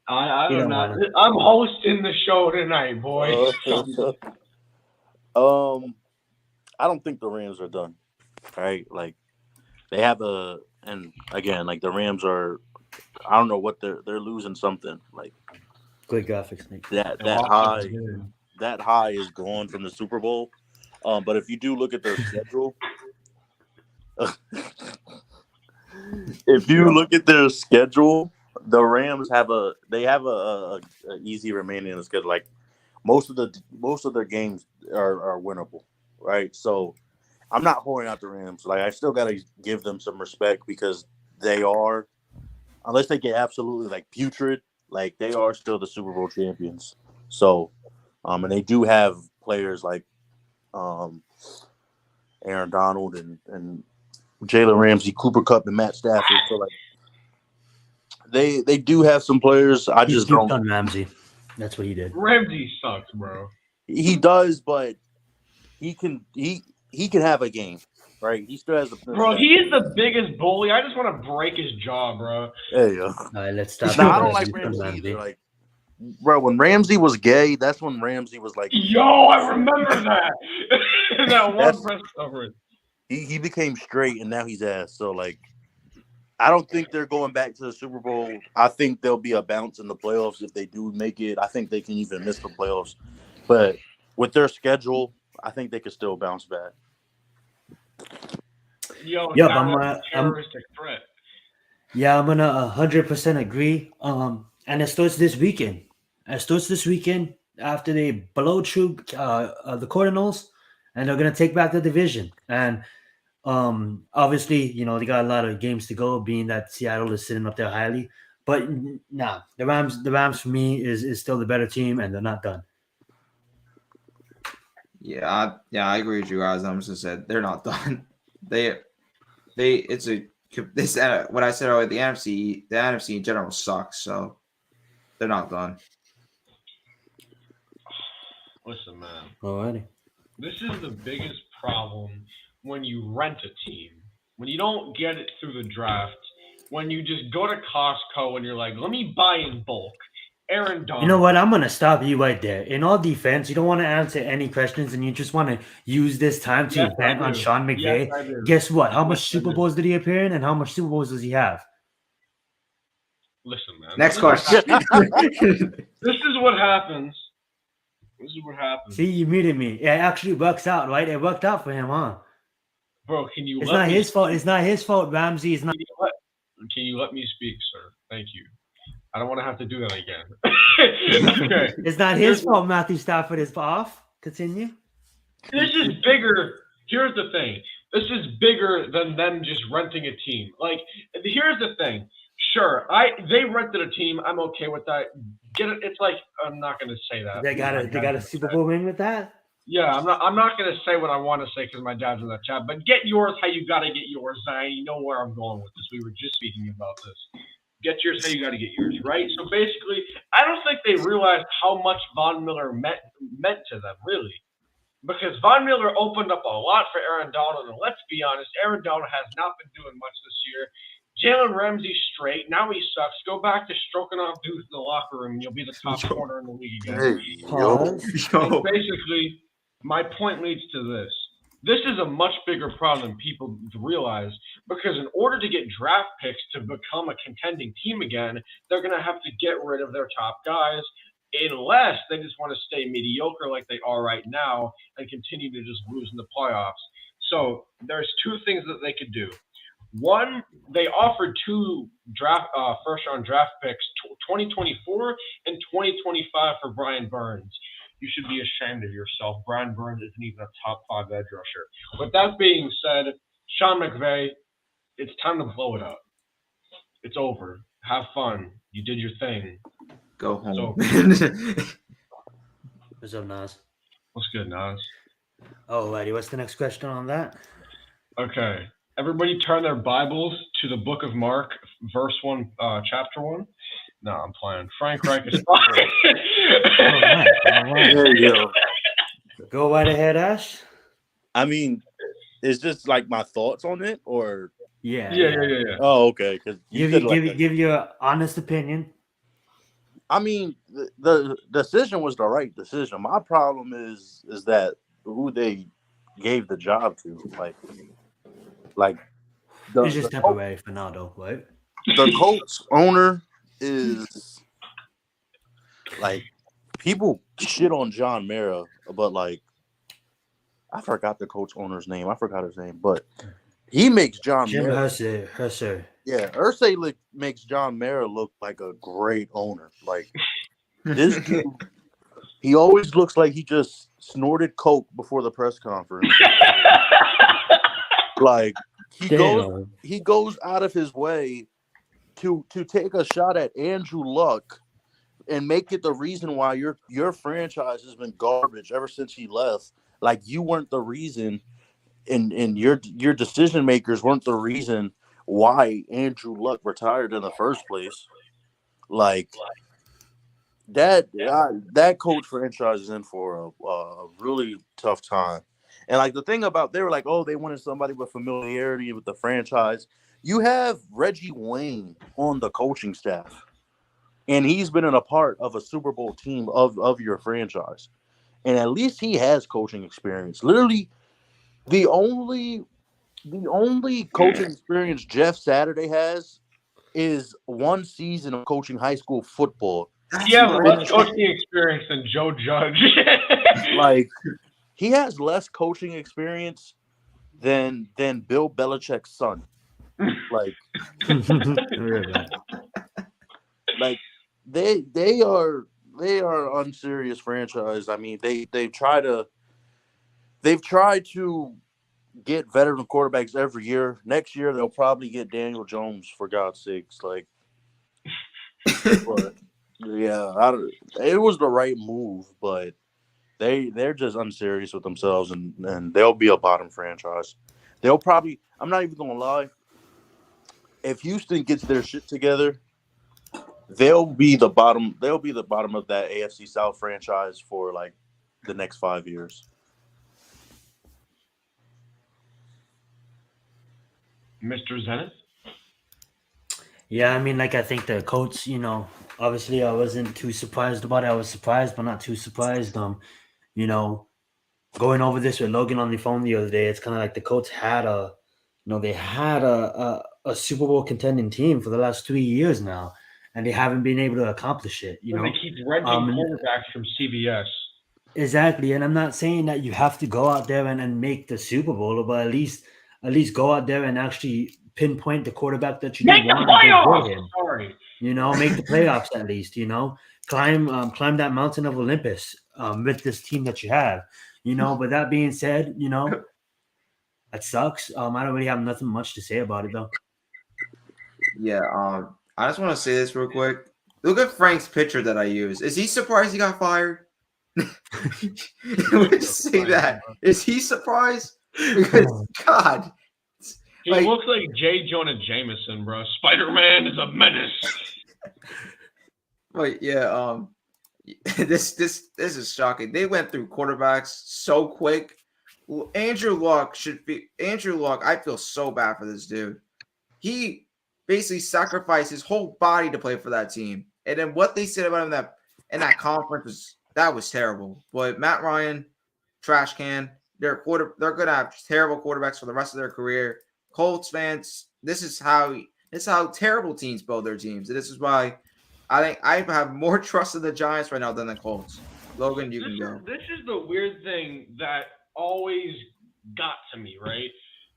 I don't know. I'm hosting the show tonight, boy. I don't think the Rams are done. Right? Like they have and again, like the Rams are, I don't know what they're losing something. Like great graphics, Nick. That high is gone from the Super Bowl. But if you do look at their schedule, the Rams have a easy remaining in the schedule. Like most of their games are winnable, right? So I'm not holding out the Rams. Like I still gotta give them some respect because they are, unless they get absolutely like putrid, like they are still the Super Bowl champions. So, and they do have players like Aaron Donald and Jalen Ramsey, Cooper Kupp, and Matt Stafford. So like they do have some players. I just don't. On Ramsey. That's what he did. Ramsey sucks, bro. He does, but he can have a game, right? He still has the. Bro, he is the biggest bully. I just want to break his jaw, bro. There you go. All right, let's stop. No, I don't like Ramsey either. Like, bro, when Ramsey was gay, that's when Ramsey was like. Yo, I remember that. That one press coverage. He became straight, and now he's ass. So like, I don't think they're going back to the Super Bowl. I think there'll be a bounce in the playoffs if they do make it. I think they can even miss the playoffs, but with their schedule, I think they could still bounce back. Yo, I'm a terroristic threat. Yeah, I'm gonna 100% agree. And it starts this weekend. After they blow through the Cardinals, and they're gonna take back the division. And obviously, they got a lot of games to go, being that Seattle is sitting up there highly. But nah, the Rams for me is still the better team, and they're not done. Yeah, I agree with you guys. I'm just said they're not done. What I said earlier, the NFC in general sucks, so they're not done. Listen, man. Alrighty. This is the biggest problem when you rent a team. When you don't get it through the draft, when you just go to Costco and you're like, let me buy in bulk. Aaron Donald. You know what? I'm going to stop you right there. In all defense, you don't want to answer any questions, and you just want to use this time to vent on Sean McVay. Yes, guess what? How much Super Bowls did he appear in, and how much Super Bowls does he have? Listen, man. Next question. This is what happens. See, you muted me. It actually works out, right? It worked out for him, huh? Bro, can you? It's not his fault. It's not his fault, Ramsey. It's not. Can you let me speak, sir? Thank you. I don't want to have to do that again. Okay. It's not his fault Matthew Stafford is off. Continue. This is bigger. Here's the thing. This is bigger than them just renting a team. Like, here's the thing. Sure, they rented a team. I'm okay with that. It's like I'm not going to say that. They got a Super Bowl ring with that. Yeah, I'm not going to say what I want to say because my dad's in the chat. But get yours how you got to get yours. You know where I'm going with this. We were just speaking about this. Get yours how you got to get yours, right? So basically, I don't think they realized how much Von Miller meant to them, really. Because Von Miller opened up a lot for Aaron Donald, and let's be honest, Aaron Donald has not been doing much this year. Jalen Ramsey's straight. Now he sucks. Go back to stroking off dudes in the locker room, and you'll be the top corner in the league again. And basically, my point leads to this. This is a much bigger problem than people realize, because in order to get draft picks to become a contending team again, they're going to have to get rid of their top guys, unless they just want to stay mediocre like they are right now and continue to just lose in the playoffs. So there's two things that they could do. One, they offered two first-round draft picks, 2024 and 2025 for Brian Burns. You should be ashamed of yourself. Brian Burns isn't even a top 5 edge rusher. With that being said, Sean McVay, it's time to blow it up. It's over. Have fun. You did your thing. Go home. What's up, Nas? What's good, Nas? Oh, righty. What's the next question on that? Okay. Everybody turn their Bibles to the book of Mark, verse 1, chapter 1. No, I'm playing. Frank Reich is fine. All right. There you go. Go right ahead, Ash. I mean, is this like my thoughts on it, or? Yeah. Oh, okay. Because give your honest opinion. I mean, the decision was the right decision. My problem is that who they gave the job to, It's just temporary for now, though, right? The Colts owner is like, people shit on John Mara, but like, I forgot the Colts owner's name. I forgot his name, but he makes John Jim Mara. Hersey. Yeah, Irsay makes John Mara look like a great owner. Like, this dude, he always looks like he just snorted coke before the press conference. Like, he goes out of his way to take a shot at Andrew Luck and make it the reason why your franchise has been garbage ever since he left. Like, you weren't the reason, and your decision makers weren't the reason why Andrew Luck retired in the first place. Like, that coach franchise is in for a really tough time. And like, the thing about, they were like, oh, they wanted somebody with familiarity with the franchise. You have Reggie Wayne on the coaching staff, and he's been a part of a Super Bowl team of your franchise, and at least he has coaching experience. Literally, the only coaching experience Jeff Saturday has is one season of coaching high school football. Yeah, less coaching experience than Joe Judge. Like, he has less coaching experience than Bill Belichick's son. Like, like they are unserious franchise. I mean, they've tried to get veteran quarterbacks every year. Next year they'll probably get Daniel Jones, for God's sakes. Like, but yeah, it was the right move, but they're just unserious with themselves, and they'll be a bottom franchise. They'll probably, I'm not even gonna lie, if Houston gets their shit together, they'll be the bottom of that AFC South franchise for like the next 5 years. Mr. Zenith? Yeah, I mean, like, I think the Colts, obviously I wasn't too surprised about it. I was surprised, but not too surprised. Going over this with Logan on the phone the other day, it's kind of like the Colts had a Super Bowl contending team for the last 3 years now, and they haven't been able to accomplish it. They keep renting quarterbacks from CVS. Exactly, and I'm not saying that you have to go out there and make the Super Bowl, but at least go out there and actually pinpoint the quarterback that you make the playoffs. Sorry, make the playoffs at least. Climb that mountain of Olympus with this team that you have. But that being said, I That sucks. I don't really have nothing much to say about it though. Yeah. I just want to say this real quick. Look at Frank's picture that I used. Is he surprised he got fired? Would you say that? Is he surprised? Because God, He looks like J. Jonah Jameson, bro. Spider-Man is a menace. Wait, yeah. This is shocking. They went through quarterbacks so quick. Andrew Luck. I feel so bad for this dude. He basically sacrificed his whole body to play for that team, and then what they said about him in that conference was terrible. But Matt Ryan, trash can. They're going to have terrible quarterbacks for the rest of their career. Colts fans, this is how terrible teams build their teams, and this is why I think I have more trust in the Giants right now than the Colts. Logan, you can go. This is the weird thing that always got to me, right?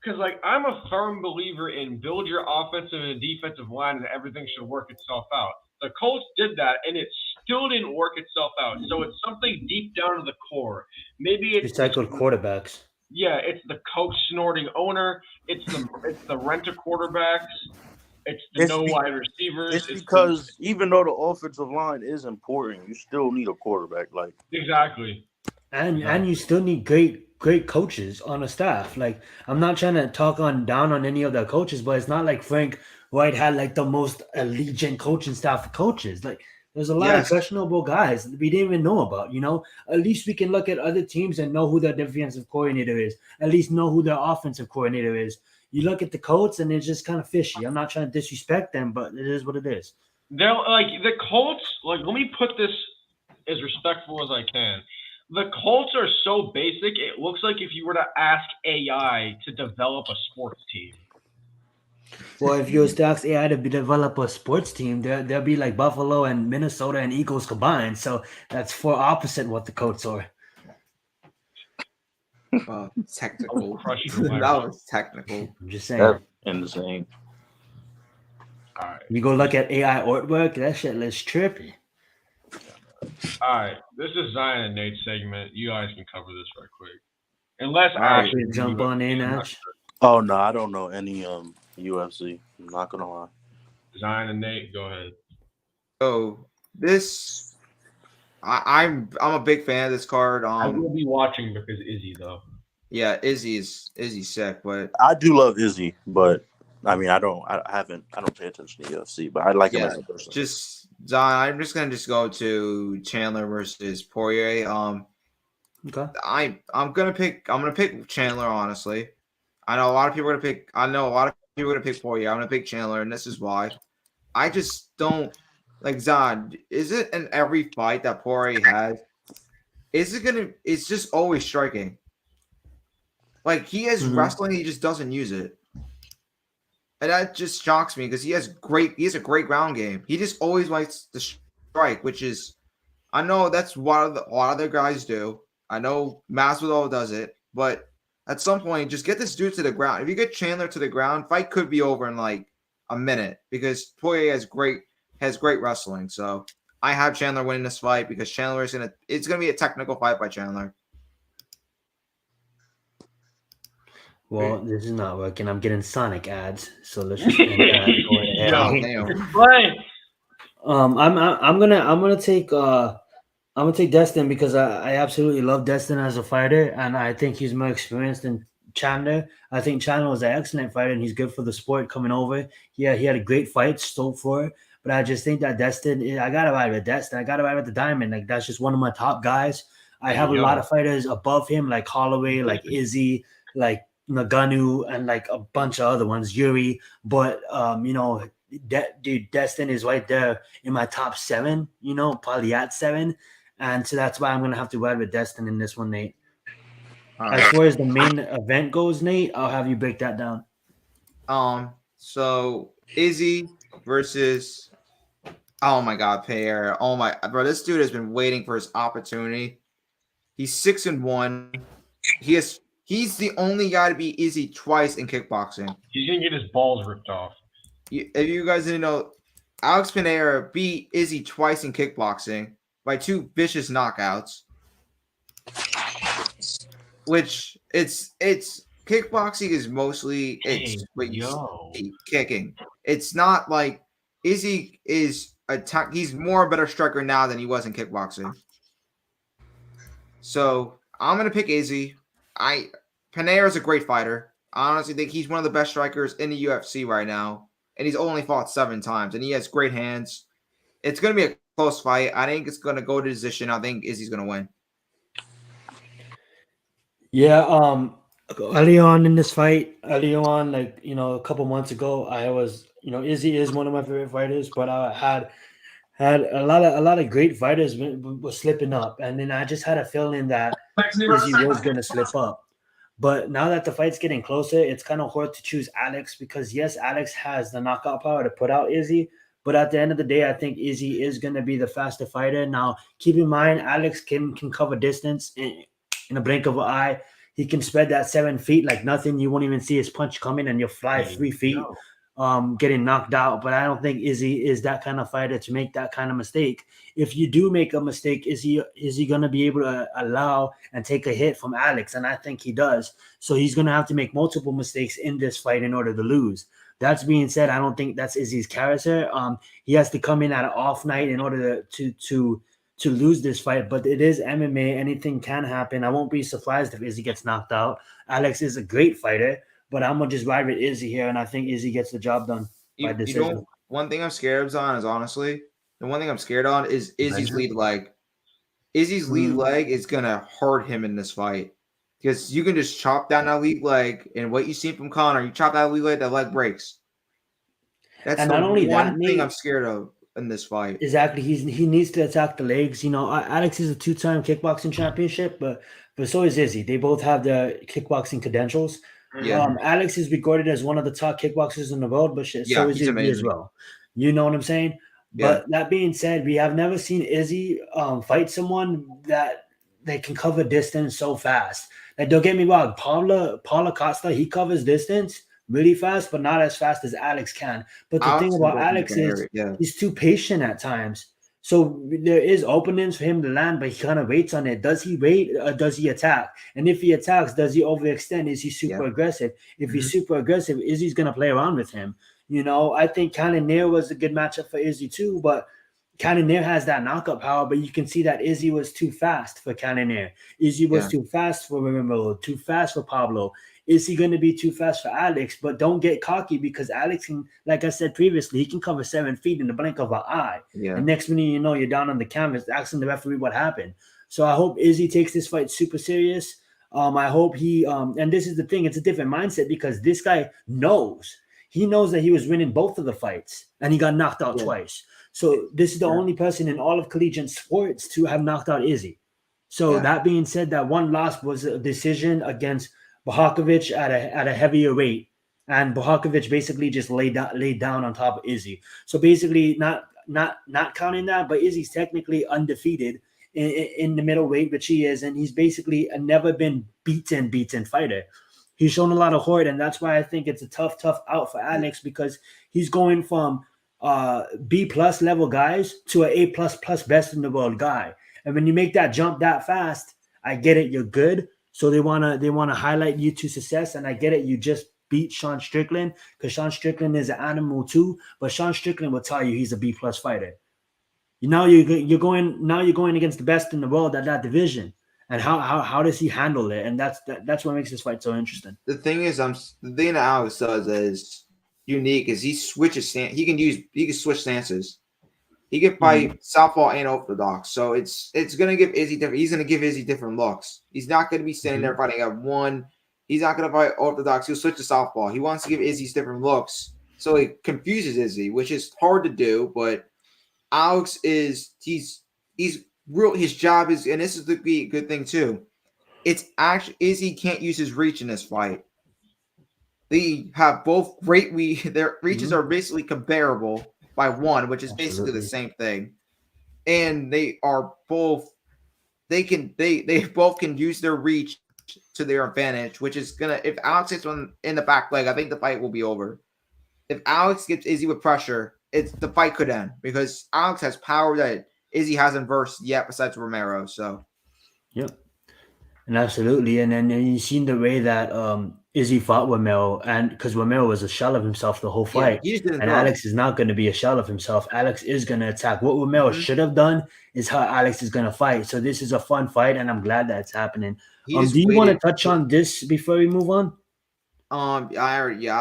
Because, like, I'm a firm believer in build your offensive and defensive line and everything should work itself out. The Colts did that, and it still didn't work itself out. So it's something deep down to the core. Maybe it's recycled quarterbacks. Yeah, it's the coach snorting owner. It's the renter quarterbacks. It's the wide receivers. It's because even though the offensive line is important, you still need a quarterback. Like exactly. And you still need great coaches on a staff. Like, I'm not trying to talk down on any of the coaches, but it's not like Frank Wright had like the most allegiant coaching staff of coaches. Like, there's a lot of questionable guys we didn't even know about. At least we can look at other teams and know who their defensive coordinator is. At least know who their offensive coordinator is. You look at the Colts and it's just kind of fishy. I'm not trying to disrespect them, but it is what it is. They're like the Colts. Like, let me put this as respectful as I can. The Colts are so basic, it looks like if you were to ask AI to develop a sports team. Well, if you was to ask AI to develop a sports team, there'll be like Buffalo and Minnesota and Eagles combined. So that's for opposite what the Colts are. Technical. That was technical. I'm just saying. That's insane. All right. You go look at AI artwork, that shit looks trippy. All right, this is Zion and Nate's segment. You guys can cover this right quick. Unless Actually jump on in, Ash. Oh no, I don't know any UFC. I'm not gonna lie. Zion and Nate, go ahead. So this, I'm a big fan of this card. I will be watching because Izzy though. Yeah, Izzy's sick, but I do love Izzy, but I mean I don't pay attention to UFC, but I like him as a person. Just Zion, I'm just gonna go to Chandler versus Poirier. Okay. I'm gonna pick Chandler, honestly. I know a lot of people are gonna pick Poirier. I'm gonna pick Chandler, and this is why. I just don't like Zion. Is it in every fight that Poirier has? It's just always striking. Like, he has wrestling, he just doesn't use it. And that just shocks me because he has a great ground game. He just always likes to strike, which is, I know that's what a lot of their guys do. I know Masvidal does it, but at some point, just get this dude to the ground. If you get Chandler to the ground, fight could be over in like a minute because Poirier has great wrestling. So I have Chandler winning this fight because it's gonna be a technical fight by Chandler. Well, this is not working. I'm getting Sonic ads, so let's just end that. I'm gonna take Destin because I absolutely love Destin as a fighter, and I think he's more experienced than Chandler. I think Chandler was an excellent fighter, and he's good for the sport coming over. Yeah, he had a great fight, stole for it, but I just think that Destin, I gotta ride with Destin. I gotta ride with the Diamond. Like, that's just one of my top guys. I have a lot of fighters above him, like Holloway, like Izzy, like Nagano, and like a bunch of other ones, Yuri. But dude, Destin is right there in my top 7. Probably at 7, and so that's why I'm gonna have to ride with Destin in this one, Nate. As far as the main event goes, Nate, I'll have you break that down. So Izzy versus, oh my God, Pereira. Oh my, bro, this dude has been waiting for his opportunity. He's 6-1. He's the only guy to beat Izzy twice in kickboxing. He's gonna get his balls ripped off. If you guys didn't know, Alex Pereira beat Izzy twice in kickboxing by 2 vicious knockouts. Which it's kickboxing is mostly Hey, it's what you yo. see, kicking. It's not like Izzy is attack. He's more a better striker now than he was in kickboxing. So I'm gonna pick Izzy. Panera is a great fighter. I honestly think he's one of the best strikers in the UFC right now, and he's only fought 7 times, and he has great hands. It's gonna be a close fight. I think it's gonna go to decision. I think Izzy's gonna win. Yeah, early on in this fight, early on, like a couple months ago, I was, Izzy is one of my favorite fighters, but I had a lot of great fighters was slipping up, and then I just had a feeling that Izzy was gonna slip up. But now that the fight's getting closer, it's kind of hard to choose Alex because yes, Alex has the knockout power to put out Izzy. But at the end of the day, I think Izzy is going to be the faster fighter. Now, keep in mind, Alex can cover distance in a blink of an eye. He can spread that 7 feet like nothing. You won't even see his punch coming, and you'll fly 3 feet, getting knocked out. But I don't think Izzy is that kind of fighter to make that kind of mistake. If you do make a mistake, is he going to be able to allow and take a hit from Alex? And I think he does. So he's going to have to make multiple mistakes in this fight in order to lose. That's being said, I don't think that's Izzy's character. He has to come in at an off night in order to lose this fight. But it is MMA. Anything can happen. I won't be surprised if Izzy gets knocked out. Alex is a great fighter, but I'm gonna just ride with Izzy here, and I think Izzy gets the job done by decision. One thing I'm scared on is honestly, the one thing I'm scared on is Izzy's lead leg. Izzy's lead leg is gonna hurt him in this fight because you can just chop down that lead leg, and what you see from Connor, you chop that lead leg, that leg breaks. That's and not only one thing I'm scared of in this fight. Exactly, he needs to attack the legs. Alex is a 2-time kickboxing championship, but so is Izzy. They both have the kickboxing credentials. Yeah. Alex is regarded as one of the top kickboxers in the world, but so is Izzy as well. You know what I'm saying? Yeah. But that being said, we have never seen Izzy fight someone that they can cover distance so fast. Like, don't get me wrong, Paulo Costa, he covers distance really fast, but not as fast as Alex can. But the thing about Alex is he's too patient at times. So there is openings for him to land, but he kind of waits on it. Does he wait or does he attack? And if he attacks, does he overextend? Is he super aggressive? If he's super aggressive, Izzy's going to play around with him. I think Cannonier was a good matchup for Izzy too, but Cannonier has that knockout power, but you can see that Izzy was too fast for Cannonier. Izzy was too fast for Ramiro, too fast for Pablo. Is he going to be too fast for Alex? But don't get cocky because Alex can, like I said previously, he can cover 7 feet in the blink of an eye. Yeah. And next minute, you're down on the canvas asking the referee what happened. So I hope Izzy takes this fight super serious. I hope he and this is the thing, it's a different mindset because this guy knows. He knows that he was winning both of the fights and he got knocked out twice. So this is the only person in all of collegiate sports to have knocked out Izzy. So that being said, that one loss was a decision against Bohacovich at a heavier weight, and Bohacovich basically just laid down on top of Izzy. So basically, not counting that, but Izzy's technically undefeated in the middleweight, which he is, and he's basically a never been beaten fighter. He's shown a lot of heart, and that's why I think it's a tough out for Alex because he's going from B+ level guys to an A++ best in the world guy. And when you make that jump that fast, I get it, you're good. So they wanna highlight you to success, and I get it. You just beat Sean Strickland because Sean Strickland is an animal too. But Sean Strickland will tell you he's a B+ fighter. You're going against the best in the world at that division, and how does he handle it? And that's what makes this fight so interesting. The thing is, the thing that Alex does is unique is he switches stance. He can switch stances. He can fight southpaw and orthodox, so it's gonna give Izzy different. He's gonna give Izzy different looks. He's not gonna be standing there fighting at one. He's not gonna fight orthodox. He'll switch to southpaw. He wants to give Izzy's different looks, so it confuses Izzy, which is hard to do. But Alex he's real. His job is, and this is the good thing too. It's actually Izzy can't use his reach in this fight. They have both great. Their reaches are basically comparable by one, which is basically the same thing, and they are both. They both can use their reach to their advantage, which is gonna. If Alex hits one in the back leg, I think the fight will be over. If Alex gets Izzy with pressure, the fight could end because Alex has power that Izzy hasn't versed yet, besides Romero. So, yep, and absolutely, and then you've seen the way that Izzy fought Wamil, and because Wamil was a shell of himself the whole Yeah, fight. he just didn't And throw. Alex is not going to be a shell of himself. Alex is going to attack. What Wamil should have done is how Alex is going to fight. So this is a fun fight, and I'm glad that it's happening. He Do just you want to waited touch for- on this before we move on? I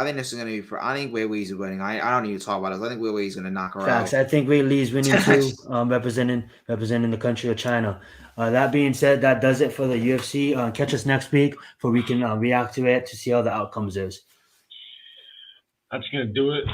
think this is gonna be. I think Weiwei's winning. I don't need to talk about it. I think Weiwei's gonna knock her Facts. out. I think Wei Lee's winning too, representing the country of China. That being said, that does it for the UFC. Catch us next week for we can react to it to see how the outcomes is. That's gonna do it.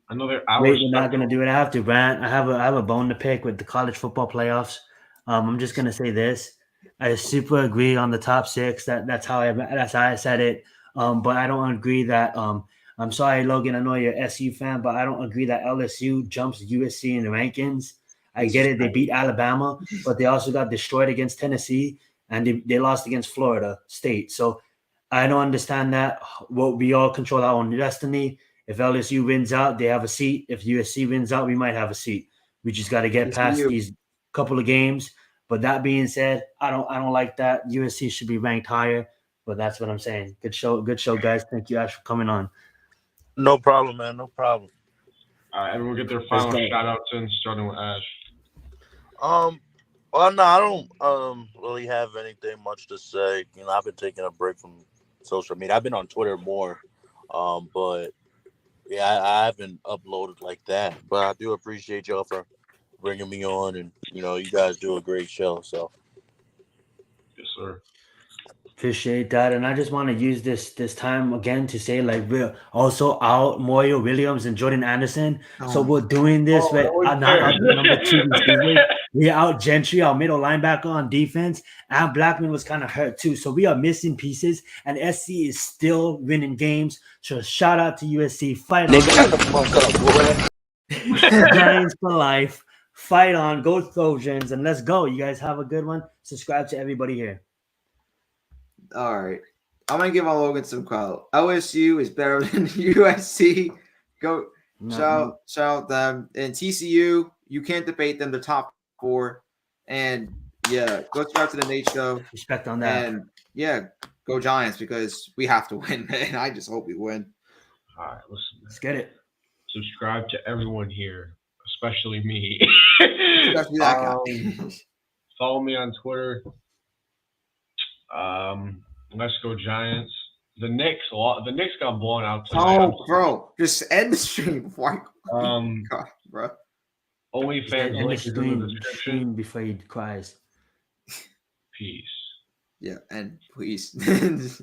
Another hour. Wait, we're not gonna do it. I have to rant. I have a bone to pick with the college football playoffs. I'm just gonna say this. I super agree on the top six. That's how I said it. But I don't agree that I'm sorry, Logan. I know you're an SU fan, but I don't agree that LSU jumps USC in the rankings. I get it. They beat Alabama, but they also got destroyed against Tennessee, and they lost against Florida State. So I don't understand that. Well, we all control our own destiny. If LSU wins out, they have a seat. If USC wins out, we might have a seat. We just got to get past these couple of games. But that being said, I don't like that. USC should be ranked higher. But that's what I'm saying. Good show, guys. Thank you, Ash, for coming on. No problem, man. No problem. All right, everyone get their final shout outs in, starting with Ash. Well, no, I don't really have anything much to say. You know, I've been taking a break from social media. I've been on Twitter more, but yeah, I haven't uploaded like that. But I do appreciate y'all for bringing me on, and you know, you guys do a great show. So, yes, sir. Appreciate that. And I just want to use this time again to say, like, we're also out Moyo Williams and Jordan Anderson. So we're doing this with not the number 2 receivers. We're out Gentry, our middle linebacker on defense, and Blackman was kind of hurt too. So we are missing pieces, and SC is still winning games. So shout out to USC. Fight on. Giants for life. Fight on. Go Trojans, and let's go. You guys have a good one. Subscribe to everybody here. All right. I'm going to give Logan some credit. LSU is better than USC. Go shout out them. And TCU, you can't debate them. They're top 4. And, yeah, go subscribe to the Nate Show. Respect on that. And, yeah, go Giants because we have to win, man. I just hope we win. All right, listen. Let's get it. Subscribe to everyone here, especially me. Especially that guy. Follow me on Twitter. Let's go Giants. The Knicks got blown out tonight. Oh, bro, just end the stream before I God, bro. OnlyFans link is in the description before he cries. Peace. Yeah, and please.